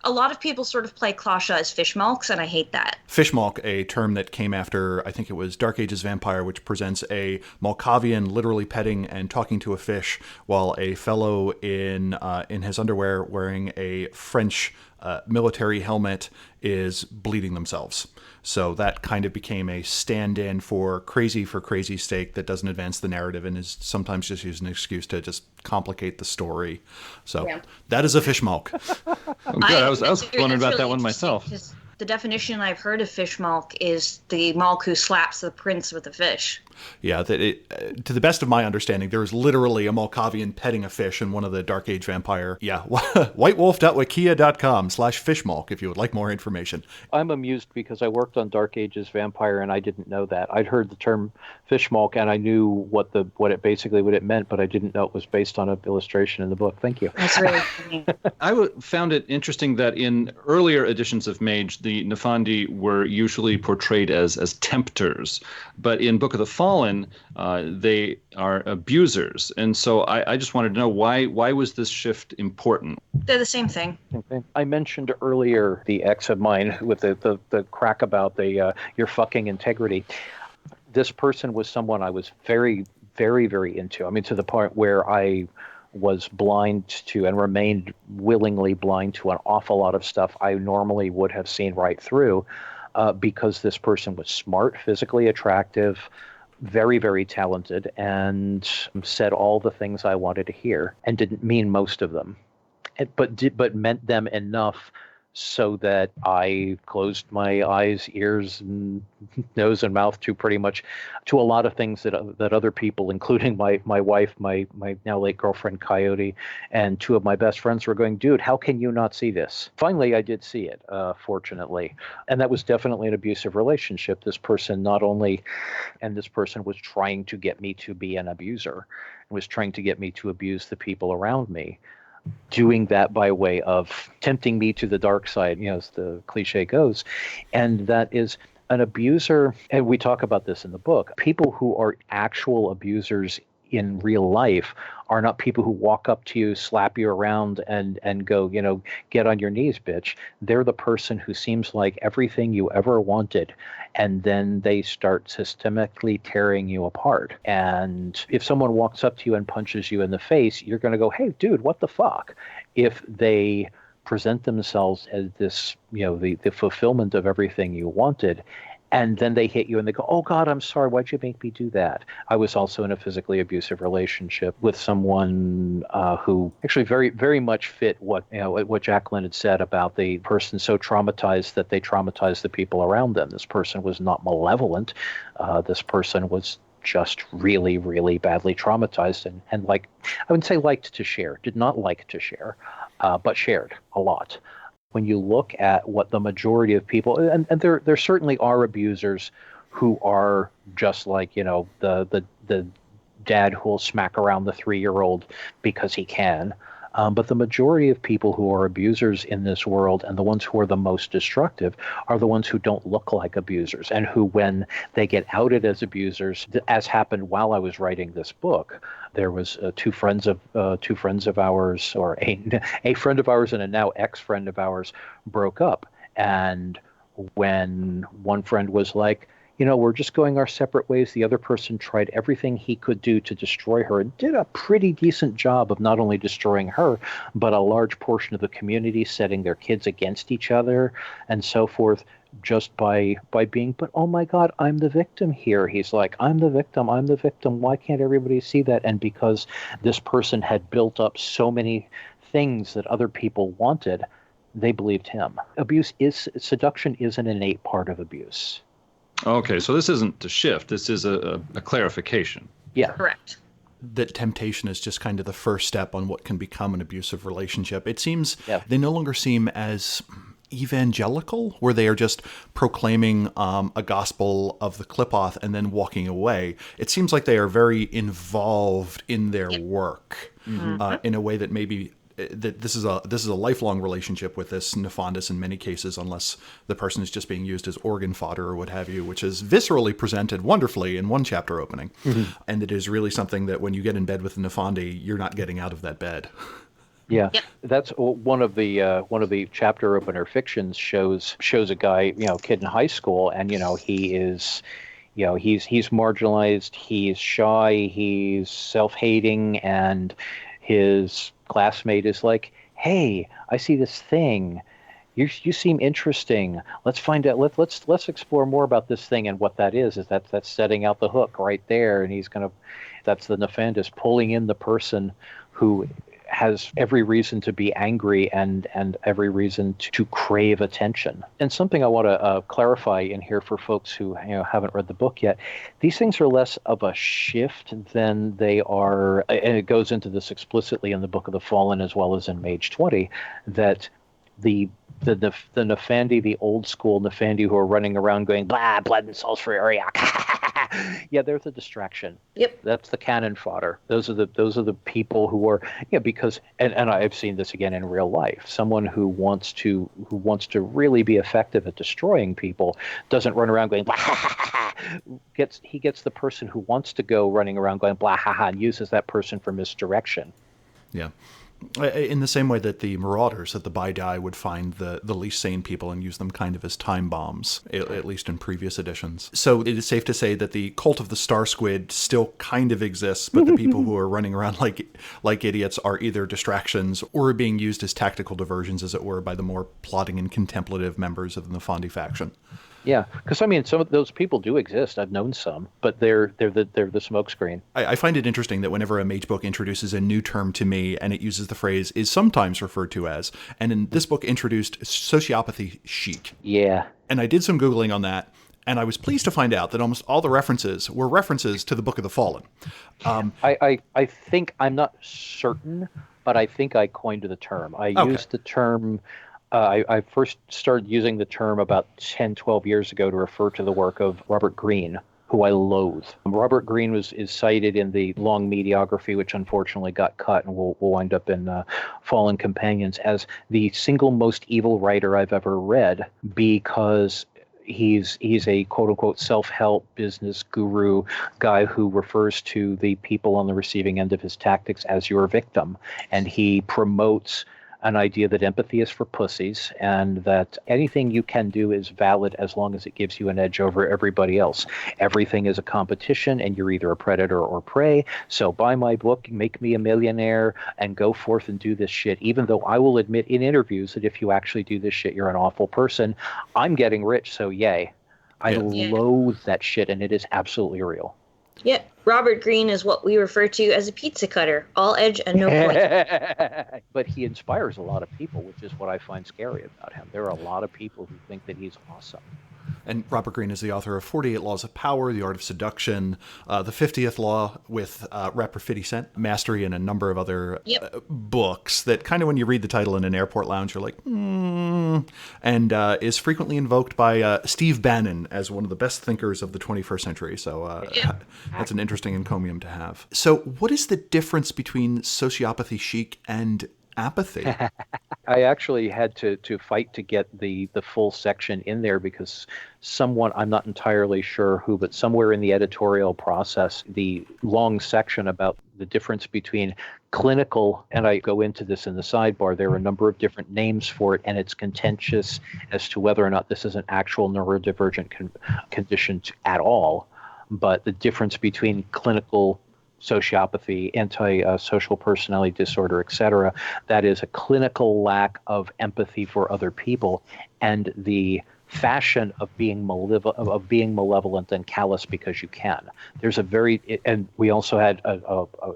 D: A lot of people sort of play Klasha as fishmalks, and I hate that.
A: Fishmalk, a term that came after, I think it was Dark Ages Vampire, which presents a Malkavian literally petting and talking to a fish, while a fellow in his underwear wearing a French military helmet is bleeding themselves. So that kind of became a stand-in for crazy's sake that doesn't advance the narrative and is sometimes just used as an excuse to just complicate the story. So That is a fishmalk.
B: Oh, good. I was wondering about that one myself.
D: The definition I've heard of fishmalk is the malk who slaps the prince with a fish.
A: Yeah, to the best of my understanding, there is literally a Malkavian petting a fish in one of the Dark Age Vampire. Yeah, whitewolf.wikia.com/fishmalk if you would like more information.
C: I'm amused because I worked on Dark Ages Vampire and I didn't know that. I'd heard the term fishmalk and I knew what it meant, but I didn't know it was based on an illustration in the book. Thank you.
D: That's really funny.
B: I found it interesting that in earlier editions of Mage, the Nephandi were usually portrayed as tempters, but in Book of the Fallen, they are abusers. And so I just wanted to know why was this shift important?
D: They're the same thing.
C: Okay. I mentioned earlier the ex of mine with the crack about your fucking integrity. This person was someone I was very, very, very into. I mean, to the point where I was blind to and remained willingly blind to an awful lot of stuff I normally would have seen right through, because this person was smart, physically attractive, very, very talented, and said all the things I wanted to hear and didn't mean most of them, but meant them enough so that I closed my eyes, ears, and nose and mouth to pretty much to a lot of things that other people, including my wife, my now late girlfriend Coyote, and two of my best friends were going, dude, how can you not see this? Finally, I did see it, fortunately. And that was definitely an abusive relationship. This person was trying to get me to be an abuser, and was trying to get me to abuse the people around me, doing that by way of tempting me to the dark side, as the cliche goes. And that is an abuser, and we talk about this in the book. People who are actual abusers in real life are not people who walk up to you, slap you around, and go, get on your knees, bitch. They're the person who seems like everything you ever wanted, and then they start systemically tearing you apart. And if someone walks up to you and punches you in the face, you're going to go, hey, dude, what the fuck? If they present themselves as this, the fulfillment of everything you wanted, and then they hit you and they go, oh, God, I'm sorry. Why'd you make me do that? I was also in a physically abusive relationship with someone who actually very, very much fit what Jacqueline had said about the person so traumatized that they traumatized the people around them. This person was not malevolent. This person was just really, really badly traumatized and like, I wouldn't say liked to share, did not like to share, but shared a lot. When you look at what the majority of people, and there certainly are abusers who are just like, the dad who will smack around the 3-year-old because he can. But the majority of people who are abusers in this world, and the ones who are the most destructive, are the ones who don't look like abusers, and who, when they get outed as abusers, as happened while I was writing this book, there was two friends of ours, or a friend of ours and a now ex-friend of ours, broke up. And when one friend was like, we're just going our separate ways, the other person tried everything he could do to destroy her, and did a pretty decent job of not only destroying her, but a large portion of the community, setting their kids against each other and so forth, just by being, but oh my God, I'm the victim here. He's like, I'm the victim. Why can't everybody see that? And because this person had built up so many things that other people wanted, they believed him. Seduction is an innate part of abuse.
B: Okay, so this isn't a shift. This is a clarification.
C: Yeah.
D: Correct.
A: That temptation is just kind of the first step on what can become an abusive relationship. It seems they no longer seem as evangelical, where they are just proclaiming a gospel of the clip-off and then walking away. It seems like they are very involved in their work in a way that maybe that this is a lifelong relationship with this Nephandi in many cases, unless the person is just being used as organ fodder or what have you, which is viscerally presented wonderfully in one chapter opening. And it is really something that when you get in bed with the Nephandi, you're not getting out of that bed.
C: Yeah, that's one of the chapter opener fictions shows a guy, kid in high school, and he is, he's marginalized, he's shy, he's self-hating, and his classmate is like, hey, I see this thing, you seem interesting, let's find out, let's explore more about this thing. And what that is that's setting out the hook right there, and that's the Nephandi pulling in the person who has every reason to be angry and every reason to crave attention. And something I want to clarify in here for folks who haven't read the book yet, these things are less of a shift than they are, and it goes into this explicitly in the Book of the Fallen as well as in Mage 20, that the Nephandi, the old school Nephandi who are running around going, blah, blood and souls for Uriak. Yeah, there's a distraction.
D: Yep.
C: That's the cannon fodder. Those are the people who are, because, and I've seen this again in real life. Someone who wants to really be effective at destroying people doesn't run around going, blah, ha, ha, ha. He gets the person who wants to go running around going, blah, ha, ha, and uses that person for misdirection.
A: Yeah. In the same way that the marauders at the Baidai would find the least sane people and use them kind of as time bombs, at least in previous editions. So it is safe to say that the cult of the Star Squid still kind of exists, but the people who are running around like idiots are either distractions or being used as tactical diversions, as it were, by the more plotting and contemplative members of the Nephandi faction.
C: Yeah, because some of those people do exist. I've known some, but they're the smokescreen.
A: I find it interesting that whenever a Mage book introduces a new term to me and it uses the phrase "is sometimes referred to as," and in this book introduced sociopathy chic.
C: Yeah.
A: And I did some Googling on that, and I was pleased to find out that almost all the references were references to the Book of the Fallen.
C: I think, I'm not certain, but I think I coined the term. I used the term. I first started using the term about 10, 12 years ago to refer to the work of Robert Greene, who I loathe. Robert Greene is cited in the long mediography, which unfortunately got cut and will wind up in Fallen Companions, as the single most evil writer I've ever read, because he's a quote-unquote self-help business guru guy who refers to the people on the receiving end of his tactics as your victim, and he promotes an idea that empathy is for pussies and that anything you can do is valid as long as it gives you an edge over everybody else. Everything is a competition and you're either a predator or prey. So buy my book, make me a millionaire, and go forth and do this shit. Even though I will admit in interviews that if you actually do this shit, you're an awful person. I'm getting rich, so yay. I loathe that shit, and it is absolutely real.
D: Yeah, Robert Greene is what we refer to as a pizza cutter, all edge and no point.
C: But he inspires a lot of people, which is what I find scary about him. There are a lot of people who think that he's awesome.
A: And Robert Greene is the author of 48 Laws of Power, The Art of Seduction, the 50th Law with Rapper 50 Cent, Mastery, and a number of other books that kind of when you read the title in an airport lounge, you're like, and is frequently invoked by Steve Bannon as one of the best thinkers of the 21st century. So that's an interesting encomium to have. So what is the difference between sociopathy chic and apathy.
C: I actually had to fight to get the full section in there because someone, I'm not entirely sure who, but somewhere in the editorial process, the long section about the difference between clinical, and I go into this in the sidebar, there are a number of different names for it, and it's contentious as to whether or not this is an actual neurodivergent condition at all. But the difference between clinical sociopathy, antisocial personality disorder, etc., that is a clinical lack of empathy for other people, and the fashion of being malevolent and callous because you can. There's a very, and we also had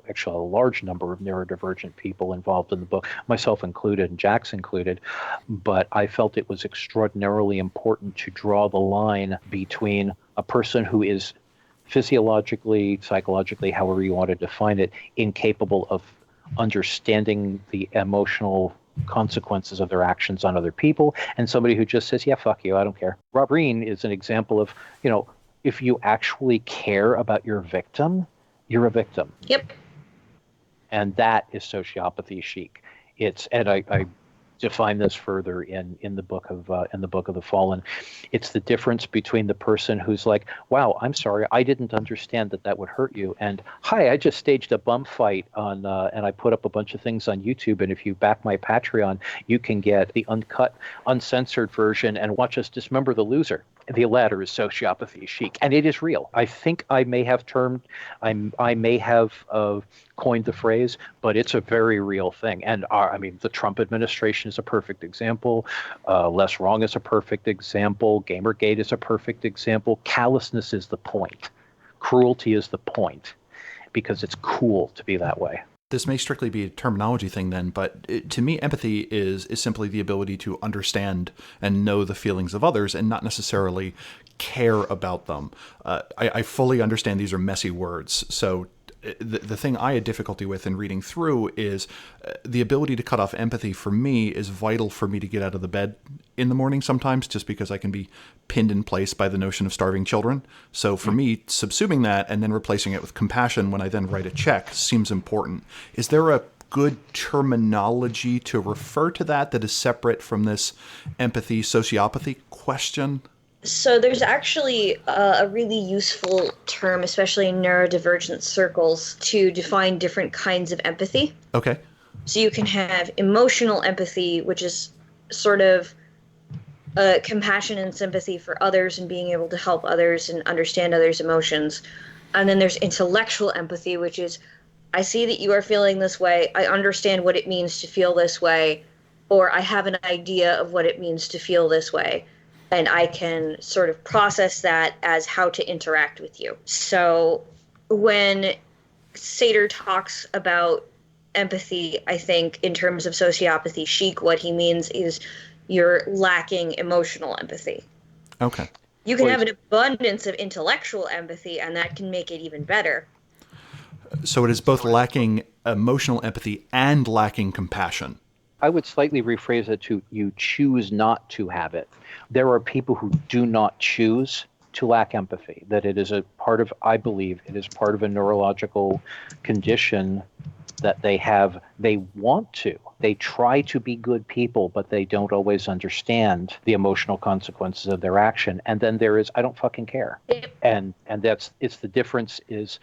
C: actually a large number of neurodivergent people involved in the book, myself included and Jax included, but I felt it was extraordinarily important to draw the line between a person who is physiologically, psychologically, however you want to define it, incapable of understanding the emotional consequences of their actions on other people, and somebody who just says, yeah, fuck you, I don't care. Rob Breen is an example of, if you actually care about your victim, you're a victim.
D: Yep.
C: And that is sociopathy chic. And I define this further in the book of the Fallen. It's the difference between the person who's like, wow, I'm sorry, I didn't understand that would hurt you, and hi, I just staged a bum fight on and I put up a bunch of things on YouTube, and if you back my Patreon, you can get the uncut, uncensored version and watch us dismember the loser. The latter is sociopathy chic, and it is real. I think I may have coined the phrase, but it's a very real thing. And the Trump administration is a perfect example. Less Wrong is a perfect example. Gamergate is a perfect example. Callousness is the point. Cruelty is the point, because it's cool to be that way.
A: This may strictly be a terminology thing then, but to me, empathy is simply the ability to understand and know the feelings of others and not necessarily care about them. I fully understand these are messy words, so the thing I had difficulty with in reading through is the ability to cut off empathy for me is vital for me to get out of the bed in the morning sometimes, just because I can be pinned in place by the notion of starving children. So for me, subsuming that and then replacing it with compassion when I then write a check seems important. Is there a good terminology to refer to that is separate from this empathy, sociopathy question?
D: So there's actually a really useful term, especially in neurodivergent circles, to define different kinds of empathy.
A: Okay.
D: So you can have emotional empathy, which is sort of compassion and sympathy for others and being able to help others and understand others' emotions. And then there's intellectual empathy, which is, I see that you are feeling this way. I understand what it means to feel this way, or I have an idea of what it means to feel this way. And I can sort of process that as how to interact with you. So when Satyr talks about empathy, I think in terms of sociopathy chic, what he means is you're lacking emotional empathy.
A: Okay.
D: You can have an abundance of intellectual empathy, and that can make it even better.
A: So it is both lacking emotional empathy and lacking compassion.
C: I would slightly rephrase it to, you choose not to have it. There are people who do not choose to lack empathy, that it is I believe it is part of a neurological condition that they have. They want to. They try to be good people, but they don't always understand the emotional consequences of their action. And then there is, I don't fucking care. And it's the difference is,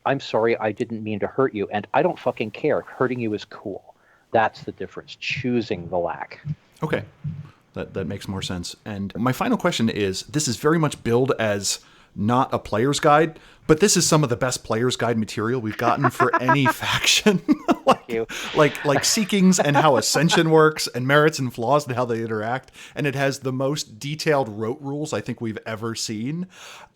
C: I'm sorry, I didn't mean to hurt you, and I don't fucking care. Hurting you is cool. That's the difference, choosing the lack.
A: Okay, that makes more sense. And my final question is, this is very much billed as not a player's guide, but this is some of the best player's guide material we've gotten for any faction. like Seekings and how Ascension works, and merits and flaws and how they interact. And it has the most detailed rote rules I think we've ever seen.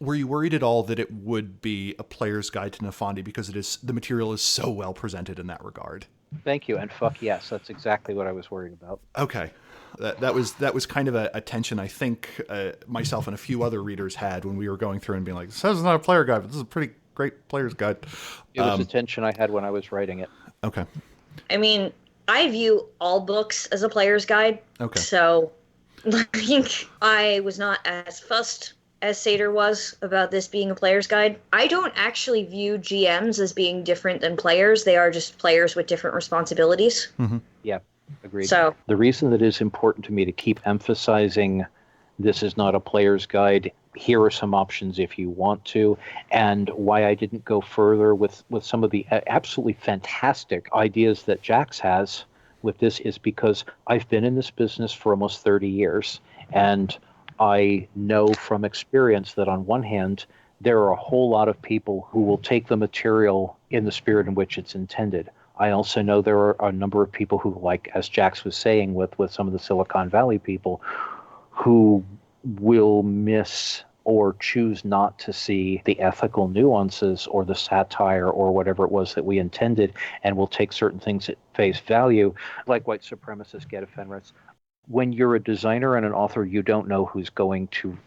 A: Were you worried at all that it would be a player's guide to Nephandi, because the material is so well presented in that regard?
C: Thank you, and fuck yes, that's exactly what I was worried about.
A: Okay. That was kind of a tension I think myself and a few other readers had when we were going through and being like, this is not a player guide, but this is a pretty great player's guide.
C: It was a tension I had when I was writing it.
A: Okay.
D: I mean, I view all books as a player's guide.
A: Okay.
D: So I was not as fussed as Satyr was about this being a player's guide. I don't actually view GMs as being different than players. They are just players with different responsibilities.
A: Mm-hmm.
C: Yeah, agreed.
D: So
C: the reason that it's important to me to keep emphasizing this is not a player's guide, here are some options if you want to, and why I didn't go further with some of the absolutely fantastic ideas that Jax has with this is because I've been in this business for almost 30 years, and I know from experience that on one hand, there are a whole lot of people who will take the material in the spirit in which it's intended. I also know there are a number of people who, like, as Jax was saying with some of the Silicon Valley people, who will miss or choose not to see the ethical nuances or the satire or whatever it was that we intended, and will take certain things at face value, like white supremacists get Fenris. When you're a designer and an author, you don't know who's going to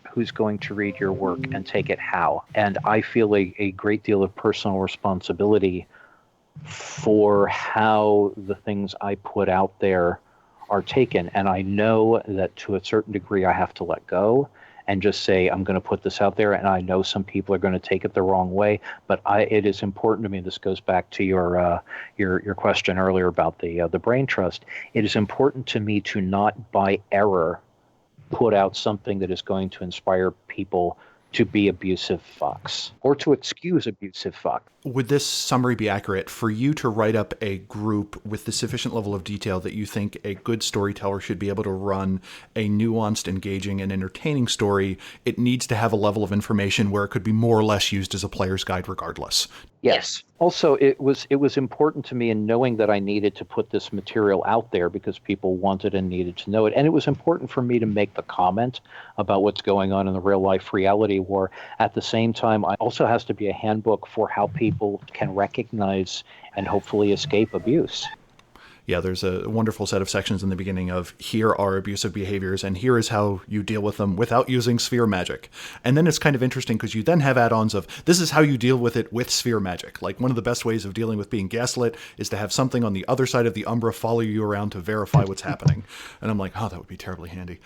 C: read your work and take it how. And I feel a great deal of personal responsibility for how the things I put out there are taken. And I know that to a certain degree I have to let go and just say, I'm going to put this out there, and I know some people are going to take it the wrong way, but it is important to me. This goes back to your question earlier about the brain trust. It is important to me to not by error put out something that is going to inspire people to be abusive fucks or to excuse abusive fuck.
A: Would this summary be accurate? For you to write up a group with the sufficient level of detail that you think a good storyteller should be able to run a nuanced, engaging, and entertaining story, it needs to have a level of information where it could be more or less used as a player's guide regardless.
C: Yes. Also, it was important to me in knowing that I needed to put this material out there because people wanted and needed to know it. And it was important for me to make the comment about what's going on in the real life reality war. At the same time, it also has to be a handbook for how people can recognize and hopefully escape abuse.
A: Yeah, there's a wonderful set of sections in the beginning of here are abusive behaviors and here is how you deal with them without using sphere magic. And then it's kind of interesting because you then have add-ons of this is how you deal with it with sphere magic. Like one of the best ways of dealing with being gaslit is to have something on the other side of the umbra follow you around to verify what's happening. And I'm like, oh, that would be terribly handy.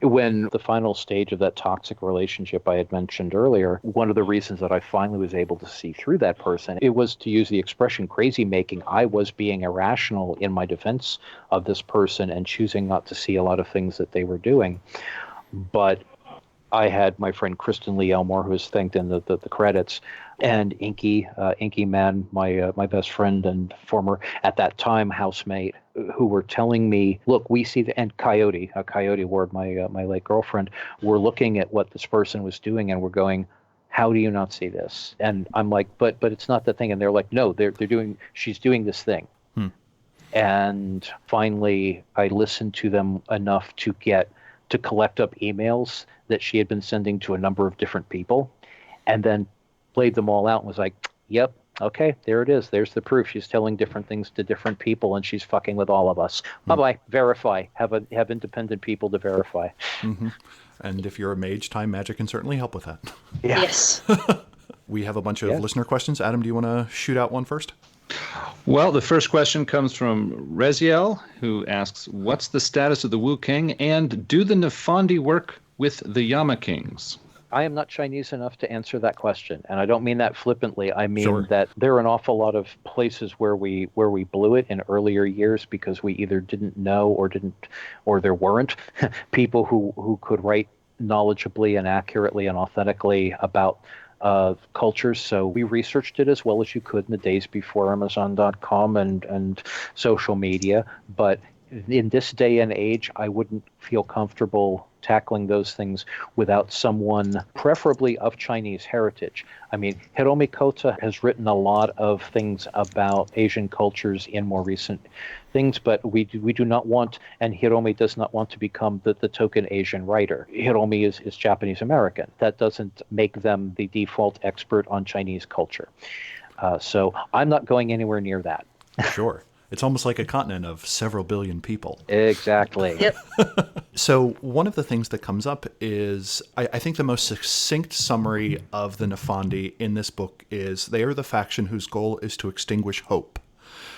C: When the final stage of that toxic relationship I had mentioned earlier, one of the reasons that I finally was able to see through that person, it was, to use the expression crazy making. I was being irrational in my defense of this person and choosing not to see a lot of things that they were doing. But I had my friend Kristen Lee Elmore, who was thanked in the credits, and Inky Man, my best friend and former, at that time, housemate, who were telling me, look, we see and Coyote Ward, my late girlfriend, were looking at what this person was doing and we're going, how do you not see this? And I'm like, but it's not the thing. And they're like, no, she's doing this thing. And finally, I listened to them enough to collect up emails that she had been sending to a number of different people, and then played them all out and was like, yep, okay, there it is. There's the proof. She's telling different things to different people, and she's fucking with all of us. Bye-bye. Verify. Have independent people to verify.
A: Mm-hmm. And if you're a mage, time magic can certainly help with that.
C: Yeah.
D: Yes.
A: We have a bunch of listener questions. Adam, do you want to shoot out one first?
B: Well, the first question comes from Reziel, who asks, what's the status of the Wu King, and do the Nephandi work with the Yama Kings?
C: I am not Chinese enough to answer that question, and I don't mean that flippantly. I mean that there are an awful lot of places where we blew it in earlier years because we either didn't know or there weren't people who could write knowledgeably and accurately and authentically about cultures. So we researched it as well as you could in the days before Amazon.com and social media. But in this day and age, I wouldn't feel comfortable tackling those things without someone preferably of Chinese heritage. I mean, Hiromi Kota has written a lot of things about Asian cultures in more recent things, but we do not want, and Hiromi does not want to become the token Asian writer. Hiromi is Japanese American. That doesn't make them the default expert on Chinese culture. So I'm not going anywhere near that.
A: Sure. It's almost like a continent of several billion people.
C: Exactly.
D: Yep.
A: So one of the things that comes up is, I think the most succinct summary of the Nephandi in this book is they are the faction whose goal is to extinguish hope.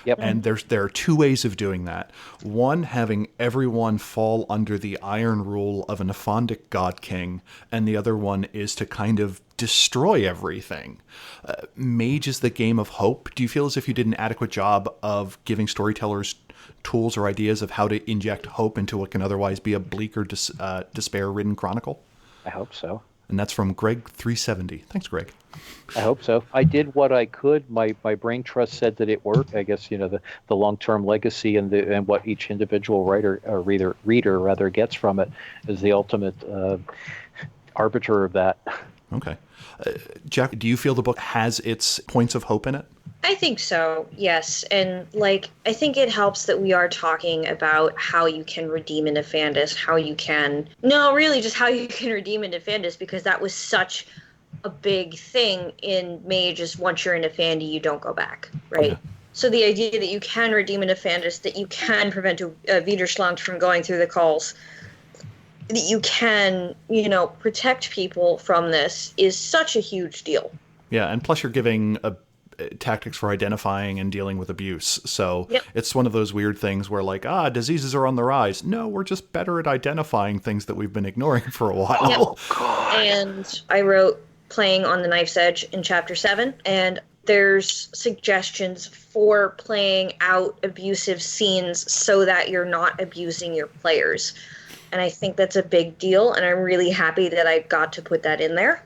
C: Yep.
A: And there are two ways of doing that. One, having everyone fall under the iron rule of a Nephandic god king, and the other one is to kind of destroy everything. Mage is the game of hope. Do you feel as if you did an adequate job of giving storytellers tools or ideas of how to inject hope into what can otherwise be a bleak or despair-ridden chronicle?
C: I hope so.
A: And that's from Greg370. Thanks, Greg.
C: I hope so. I did what I could. My brain trust said that it worked. I guess the long-term legacy and what each individual writer or reader gets from it is the ultimate arbiter of that.
A: Okay. Jack, do you feel the book has its points of hope in it?
D: I think so, yes. And, I think it helps that we are talking about how you can redeem a Nephandis, how you can redeem a Nephandis, because that was such a big thing in Mage, is once you're in Nephandi, you don't go back, right? Okay. So the idea that you can redeem a Nephandis, that you can prevent a Widerschlangt from going through the calls, that you can, protect people from this is such a huge deal.
A: Yeah, and plus you're giving tactics for identifying and dealing with abuse. So It's one of those weird things where diseases are on the rise. No, we're just better at identifying things that we've been ignoring for a while.
D: Yep. Oh, God. And I wrote Playing on the Knife's Edge in Chapter 7, and there's suggestions for playing out abusive scenes so that you're not abusing your players. And I think that's a big deal, and I'm really happy that I got to put that in there.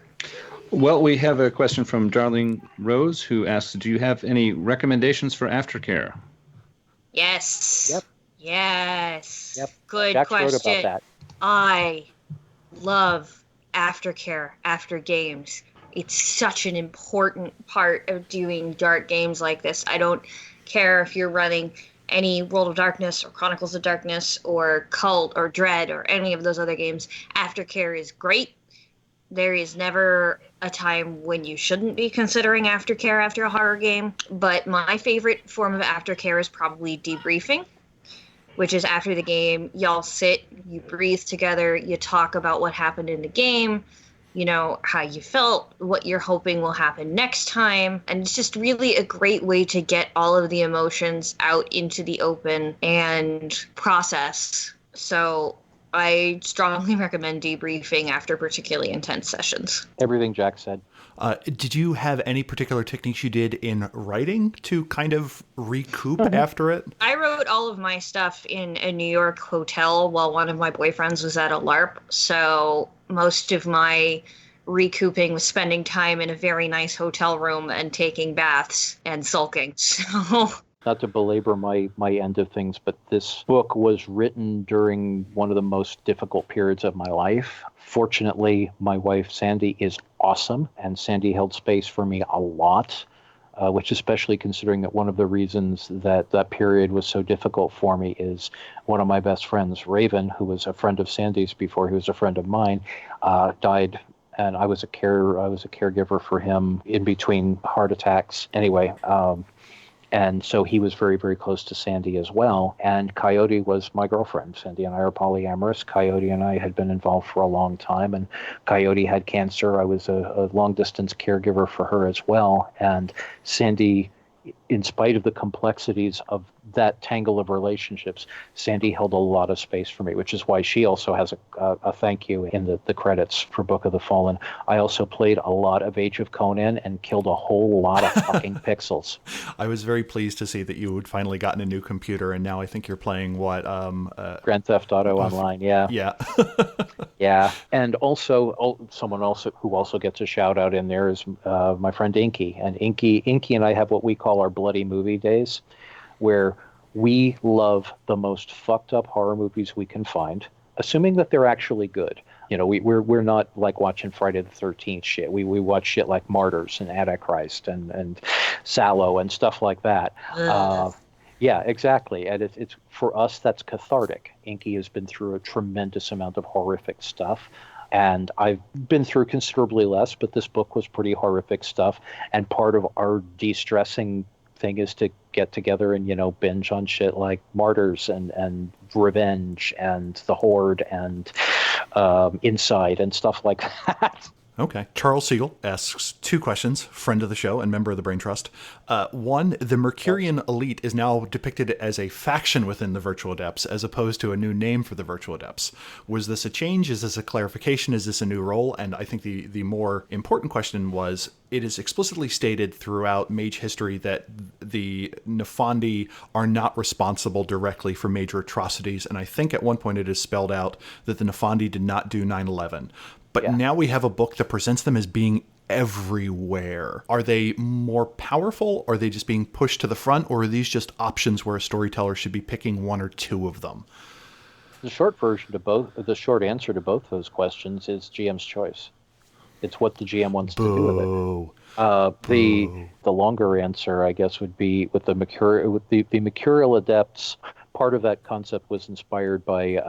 B: Well, we have a question from Darling Rose, who asks, do you have any recommendations for aftercare?
D: Yes.
C: Yep.
D: Yes.
C: Yep.
D: Good
C: Jack
D: question.
C: wrote about that.
D: I love aftercare after games. It's such an important part of doing dark games like this. I don't care if you're running any World of Darkness or Chronicles of Darkness or Cult or Dread or any of those other games. Aftercare is great. There is never a time when you shouldn't be considering aftercare after a horror game. But my favorite form of aftercare is probably debriefing, which is after the game, y'all sit, you breathe together, you talk about what happened in the game, how you felt, what you're hoping will happen next time. And it's just really a great way to get all of the emotions out into the open and process. So I strongly recommend debriefing after particularly intense sessions.
C: Everything Jack said.
A: Did you have any particular techniques you did in writing to kind of recoup after it?
D: I wrote all of my stuff in a New York hotel while one of my boyfriends was at a LARP. So most of my recouping was spending time in a very nice hotel room and taking baths and sulking. So...
C: Not to belabor my end of things, but this book was written during one of the most difficult periods of my life. Fortunately, my wife, Sandy, is awesome, and Sandy held space for me a lot, which especially considering that one of the reasons that that period was so difficult for me is one of my best friends, Raven, who was a friend of Sandy's before he was a friend of mine, died. And I was a caregiver for him in between heart attacks. Anyway, and so he was very, very close to Sandy as well. And Coyote was my girlfriend. Sandy and I are polyamorous. Coyote and I had been involved for a long time. And Coyote had cancer. I was a long-distance caregiver for her as well. And Sandy, in spite of the complexities of that tangle of relationships, Sandy held a lot of space for me, which is why she also has a thank you in the credits for Book of the Fallen. I also played a lot of Age of Conan and killed a whole lot of fucking pixels.
A: I was very pleased to see that you had finally gotten a new computer, and now I think you're playing what?
C: Grand Theft Auto Online, yeah.
A: Yeah.
C: Yeah, and also someone who also gets a shout out in there is my friend Inky. And Inky and I have what we call our bloody movie days, where we love the most fucked up horror movies we can find, assuming that they're actually good. We're not like watching Friday the 13th shit. We watch shit like Martyrs and Antichrist and Sallow and stuff like that. Yeah, exactly. And it's for us, that's cathartic. Inky has been through a tremendous amount of horrific stuff. And I've been through considerably less, but this book was pretty horrific stuff. And part of our de-stressing thing is to get together and, binge on shit like Martyrs and Revenge and The Horde and Inside and stuff like that.
A: Okay. Charles Siegel asks 2 questions, friend of the show and member of the Brain Trust. One, the Mercurian elite is now depicted as a faction within the Virtual Adepts as opposed to a new name for the Virtual Adepts. Was this a change? Is this a clarification? Is this a new role? And I think the more important question was, it is explicitly stated throughout Mage history that the Nephandi are not responsible directly for major atrocities. And I think at one point it is spelled out that the Nephandi did not do 9/11. But now we have a book that presents them as being everywhere. Are they more powerful? Or are they just being pushed to the front? Or are these just options where a storyteller should be picking 1 or 2 of them?
C: The short answer to both those questions is GM's choice. It's what the GM wants to do with it. The longer answer, I guess, would be with the Mercurial Adepts. Part of that concept was inspired by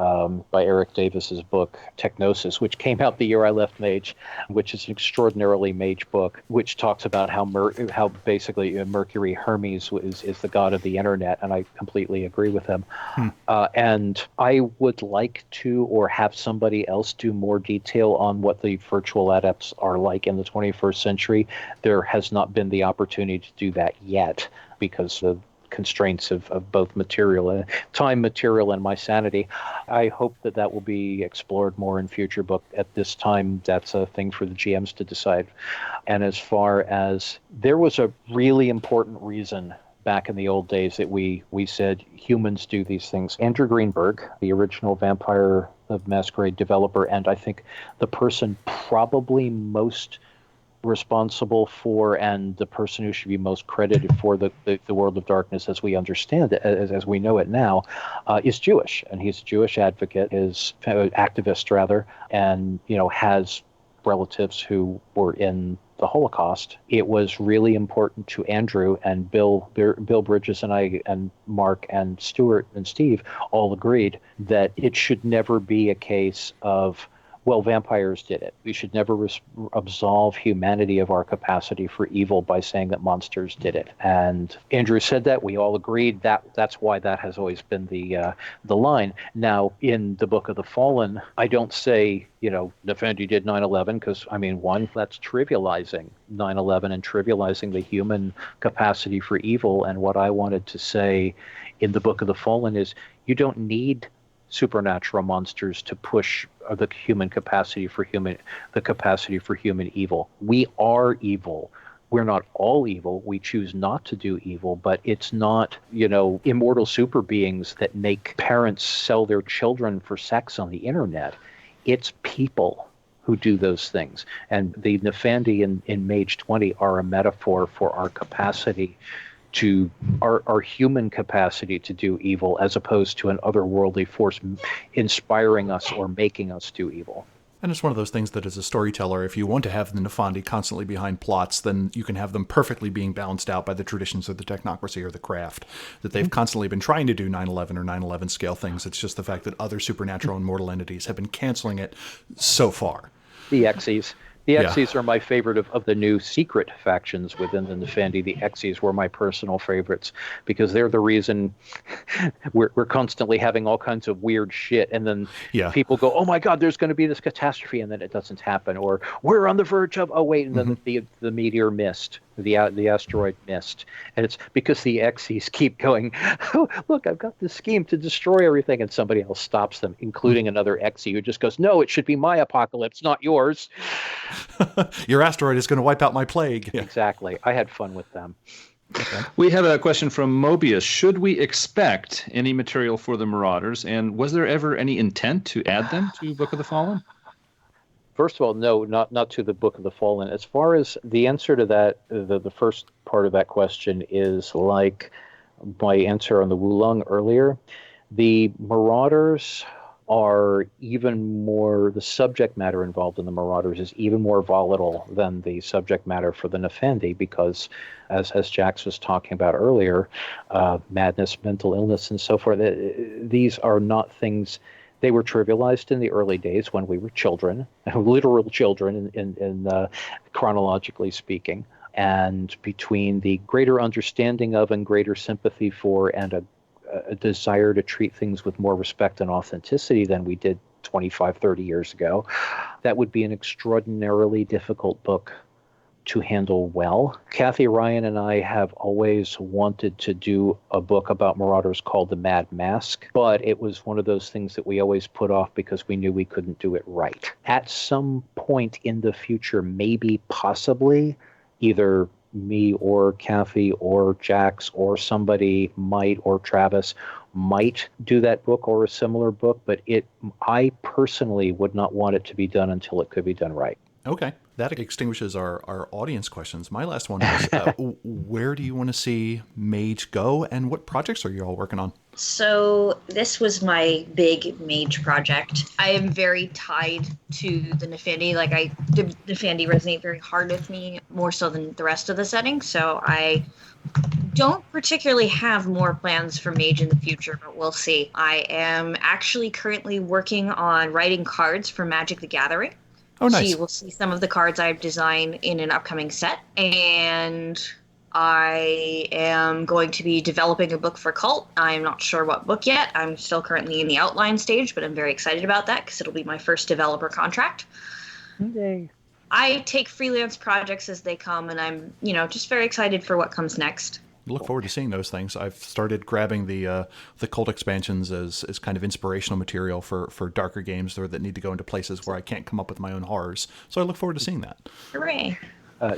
C: Eric Davis's book Technosis, which came out the year I left Mage, which is an extraordinarily Mage book, which talks about how basically Mercury Hermes is the god of the internet, and I completely agree with him. And I would like to, or have somebody else do more detail on what the virtual adepts are like in the 21st century. There has not been the opportunity to do that yet because of constraints of both time, material, and my sanity. I hope that will be explored more in future book. At this time, that's a thing for the GMs to decide. And as far as there was a really important reason back in the old days that we said humans do these things. Andrew Greenberg, the original Vampire of Masquerade developer, and I think the person probably most responsible for and the person who should be most credited for the world of darkness as we understand it, as we know it now, is Jewish, and he's a Jewish advocate, is activist rather, and has relatives who were in the Holocaust. It was really important to Andrew and Bill Bridges and I and Mark and Stuart and Steve all agreed that it should never be a case of, well, vampires did it. We should never absolve humanity of our capacity for evil by saying that monsters did it. And Andrew said that. We all agreed that's why that has always been the line. Now, in the Book of the Fallen, I don't say, Nephandi did 9/11 because, one, that's trivializing 9/11 and trivializing the human capacity for evil. And what I wanted to say in the Book of the Fallen is you don't need supernatural monsters to push the human capacity for human evil. We are evil. We're not all evil. We choose not to do evil, but it's not, immortal super beings that make parents sell their children for sex on the internet. It's people who do those things. And the Nephandi in Mage 20 are a metaphor for our capacity to our human capacity to do evil, as opposed to an otherworldly force inspiring us or making us do evil.
A: And it's one of those things that as a storyteller, if you want to have the Nephandi constantly behind plots, then you can have them perfectly being balanced out by the traditions of the technocracy or the craft. That they've constantly been trying to do 9/11 or 9/11 scale things. It's just the fact that other supernatural and mortal entities have been canceling it so far.
C: The Xyz. The Xyz are my favorite of the new secret factions within the Nephandi. The Xyz were my personal favorites because they're the reason we're constantly having all kinds of weird shit. And then people go, oh my God, there's going to be this catastrophe. And then it doesn't happen. Or we're on the verge of, and then the meteor missed. The asteroid missed. And it's because the Xyz keep going, oh, look, I've got this scheme to destroy everything. And somebody else stops them, including another Xyz who just goes, no, it should be my apocalypse, not yours.
A: Your asteroid is going to wipe out my plague.
C: Exactly. I had fun with them.
B: Okay. We have a question from Mobius. Should we expect any material for the Marauders? And was there ever any intent to add them to Book of the Fallen?
C: First of all, no, not to the Book of the Fallen. As far as the answer to that, the first part of that question is like my answer on the Wulong earlier. The Marauders are even more, the subject matter involved in the Marauders is even more volatile than the subject matter for the Nephandi because, as Jax was talking about earlier, madness, mental illness, and so forth, these are not things. They were trivialized in the early days when we were children, literal children in chronologically speaking. And between the greater understanding of and greater sympathy for and a desire to treat things with more respect and authenticity than we did 25, 30 years ago. That would be an extraordinarily difficult book to handle well. Kathy Ryan and I have always wanted to do a book about Marauders called The Mad Mask, but it was one of those things that we always put off because we knew we couldn't do it right. At some point in the future, maybe, possibly, either me or Kathy or Jax or somebody might, or Travis might do that book or a similar book, but I personally would not want it to be done until it could be done right.
A: Okay. That extinguishes our audience questions. My last one is, where do you want to see Mage go, and what projects are you all working on?
D: So this was my big Mage project. I am very tied to the Nephandi. The Nephandi resonate very hard with me, more so than the rest of the setting. So I don't particularly have more plans for Mage in the future, but we'll see. I am actually currently working on writing cards for Magic the Gathering.
A: Oh, nice.
D: So you will see some of the cards I've designed in an upcoming set. And I am going to be developing a book for Cult. I'm not sure what book yet. I'm still currently in the outline stage, but I'm very excited about that because it'll be my first developer contract.
C: Yay.
D: I take freelance projects as they come, and I'm, just very excited for what comes next.
A: Look forward to seeing those things. I've started grabbing the Cult expansions as kind of inspirational material for darker games that need to go into places where I can't come up with my own horrors. So I look forward to seeing that.
D: Hooray.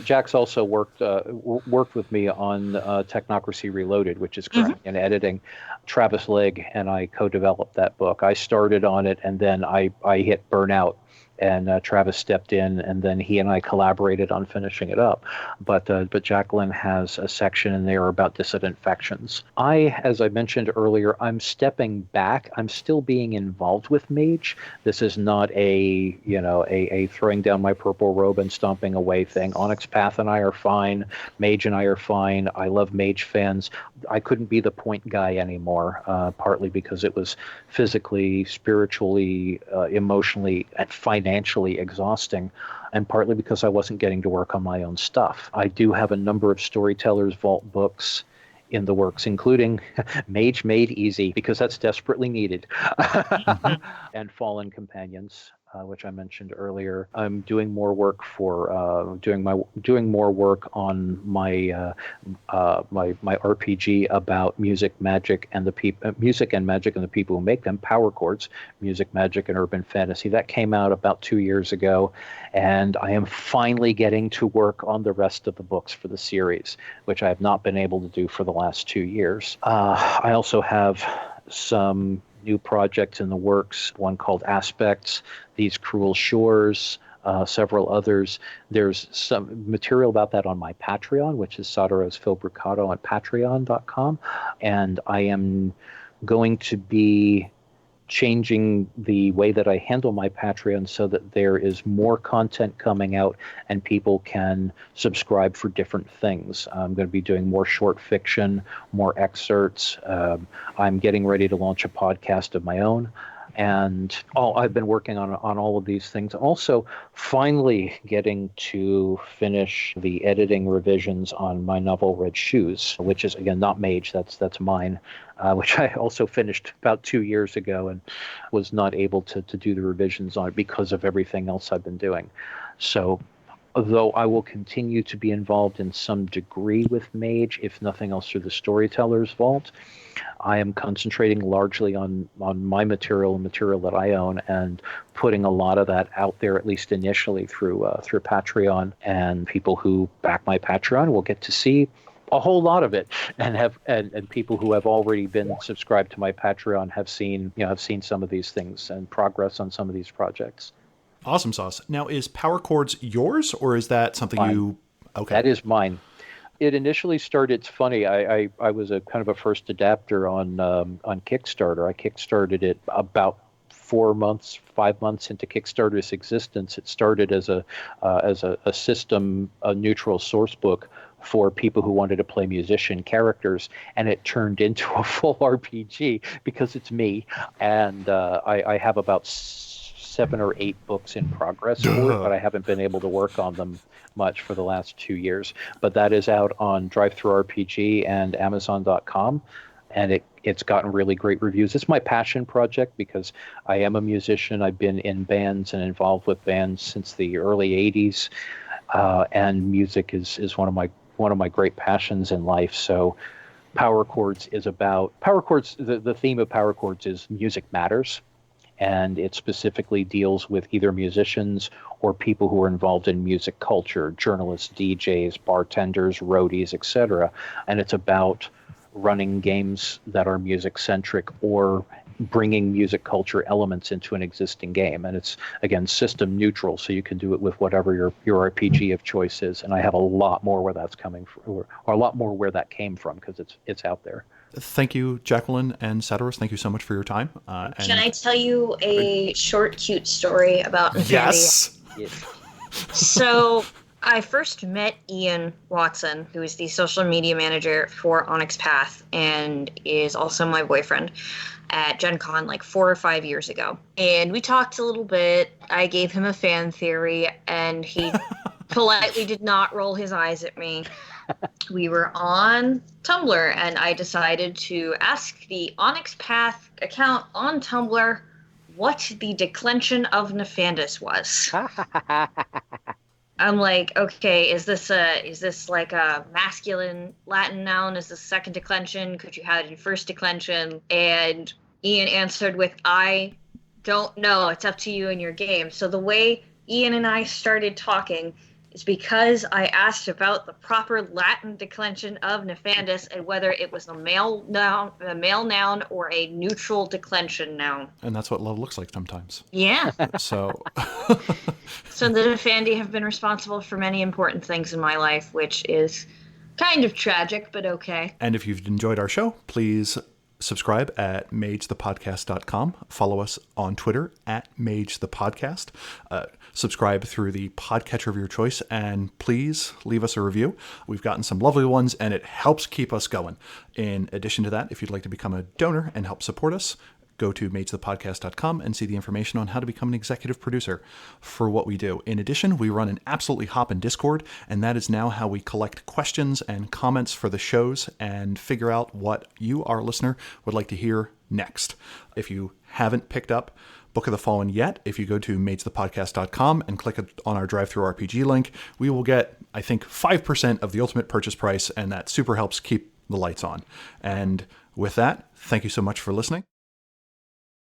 C: Jax also worked with me on Technocracy Reloaded, which is currently in editing. Travis Legg and I co-developed that book. I started on it, and then I hit burnout. And Travis stepped in, and then he and I collaborated on finishing it up. But Jacqueline has a section in there about dissident factions. As I mentioned earlier, I'm stepping back. I'm still being involved with Mage. This is not a throwing down my purple robe and stomping away thing. Onyx Path and I are fine. Mage and I are fine. I love Mage fans. I couldn't be the point guy anymore, partly because it was physically, spiritually, emotionally, and financially exhausting, and partly because I wasn't getting to work on my own stuff. I do have a number of Storytellers Vault books in the works, including Mage Made Easy, because that's desperately needed, and Fallen Companions, which I mentioned earlier. I'm doing more work doing more work on my my RPG about music, magic, and music and magic and the people who make them. Power Chords, Music, Magic, and Urban Fantasy. That came out about 2 years ago, and I am finally getting to work on the rest of the books for the series, which I have not been able to do for the last 2 years. I also have some new projects in the works, one called Aspects, These Cruel Shores, several others. There's some material about that on my Patreon, which is Satyros Phil Brucato on patreon.com, and I am going to be changing the way that I handle my Patreon so that there is more content coming out and people can subscribe for different things. I'm going to be doing more short fiction, more excerpts. I'm getting ready to launch a podcast of my own. And I've been working on all of these things. Also, finally getting to finish the editing revisions on my novel Red Shoes, which is, again, not Mage, that's mine, which I also finished about 2 years ago and was not able to do the revisions on it because of everything else I've been doing. So, although I will continue to be involved in some degree with Mage, if nothing else through the Storytellers Vault, I am concentrating largely on my material that I own, and putting a lot of that out there, at least initially, through Patreon. And people who back my Patreon will get to see a whole lot of it, and people who have already been subscribed to my Patreon have seen some of these things and progress on some of these projects.
A: Awesome sauce. Now, is Power Chords yours, or is that something
C: Mine.
A: you... Okay.
C: That is mine. It initially started, it's funny, I was a kind of a first adapter on Kickstarter. I kickstarted it about 5 months into Kickstarter's existence. It started as a system, a neutral source book for people who wanted to play musician characters, and it turned into a full RPG because it's me. And I have about 7 or 8 books in progress for it, but I haven't been able to work on them much for the last 2 years. But that is out on DriveThruRPG and Amazon.com, and It's gotten really great reviews. It's my passion project because I am a musician. I've been in bands and involved with bands since the early 80s. And music is one of my great passions in life. So Power Chords is about Power Chords. The theme of Power Chords is music matters, and it specifically deals with either musicians or people who are involved in music culture, journalists, DJs, bartenders, roadies, etc. And it's about running games that are music centric or bringing music culture elements into an existing game. And it's, again, system neutral, so you can do it with whatever your RPG of choice is. And I have a lot more where that's coming from, or a lot more where that came from, because it's out there.
A: Thank you, Jacqueline and Satyros. Thank you so much for your time.
D: Can I tell you a short, cute story about Nephandi?
A: Yes.
D: So I first met Ian Watson, who is the social media manager for Onyx Path and is also my boyfriend, at Gen Con like 4 or 5 years ago. And we talked a little bit. I gave him a fan theory, and he politely did not roll his eyes at me. We were on Tumblr, and I decided to ask the Onyx Path account on Tumblr what the declension of Nephandi was. I'm like, okay, is this like a masculine Latin noun? Is this second declension? Could you have it in first declension? And Ian answered with, I don't know. It's up to you and your game. So the way Ian and I started talking is because I asked about the proper Latin declension of Nephandi and whether it was a male noun or a neutral declension noun.
A: And that's what love looks like sometimes.
D: Yeah.
A: So
D: So the Nephandi have been responsible for many important things in my life, which is kind of tragic, but okay.
A: And if you've enjoyed our show, please subscribe at magethepodcast.com. Follow us on Twitter at magethepodcast. Subscribe through the podcatcher of your choice, and please leave us a review. We've gotten some lovely ones, and it helps keep us going. In addition to that, if you'd like to become a donor and help support us, go to magethepodcast.com and see the information on how to become an executive producer for what we do. In addition, we run an absolutely hoppin' Discord, and that is now how we collect questions and comments for the shows and figure out what you, our listener, would like to hear next. If you haven't picked up Book of the Fallen yet, if you go to magethepodcast.com and click on our drive-thru RPG link, we will get, I think, 5% of the ultimate purchase price, and that super helps keep the lights on. And with that, thank you so much for listening.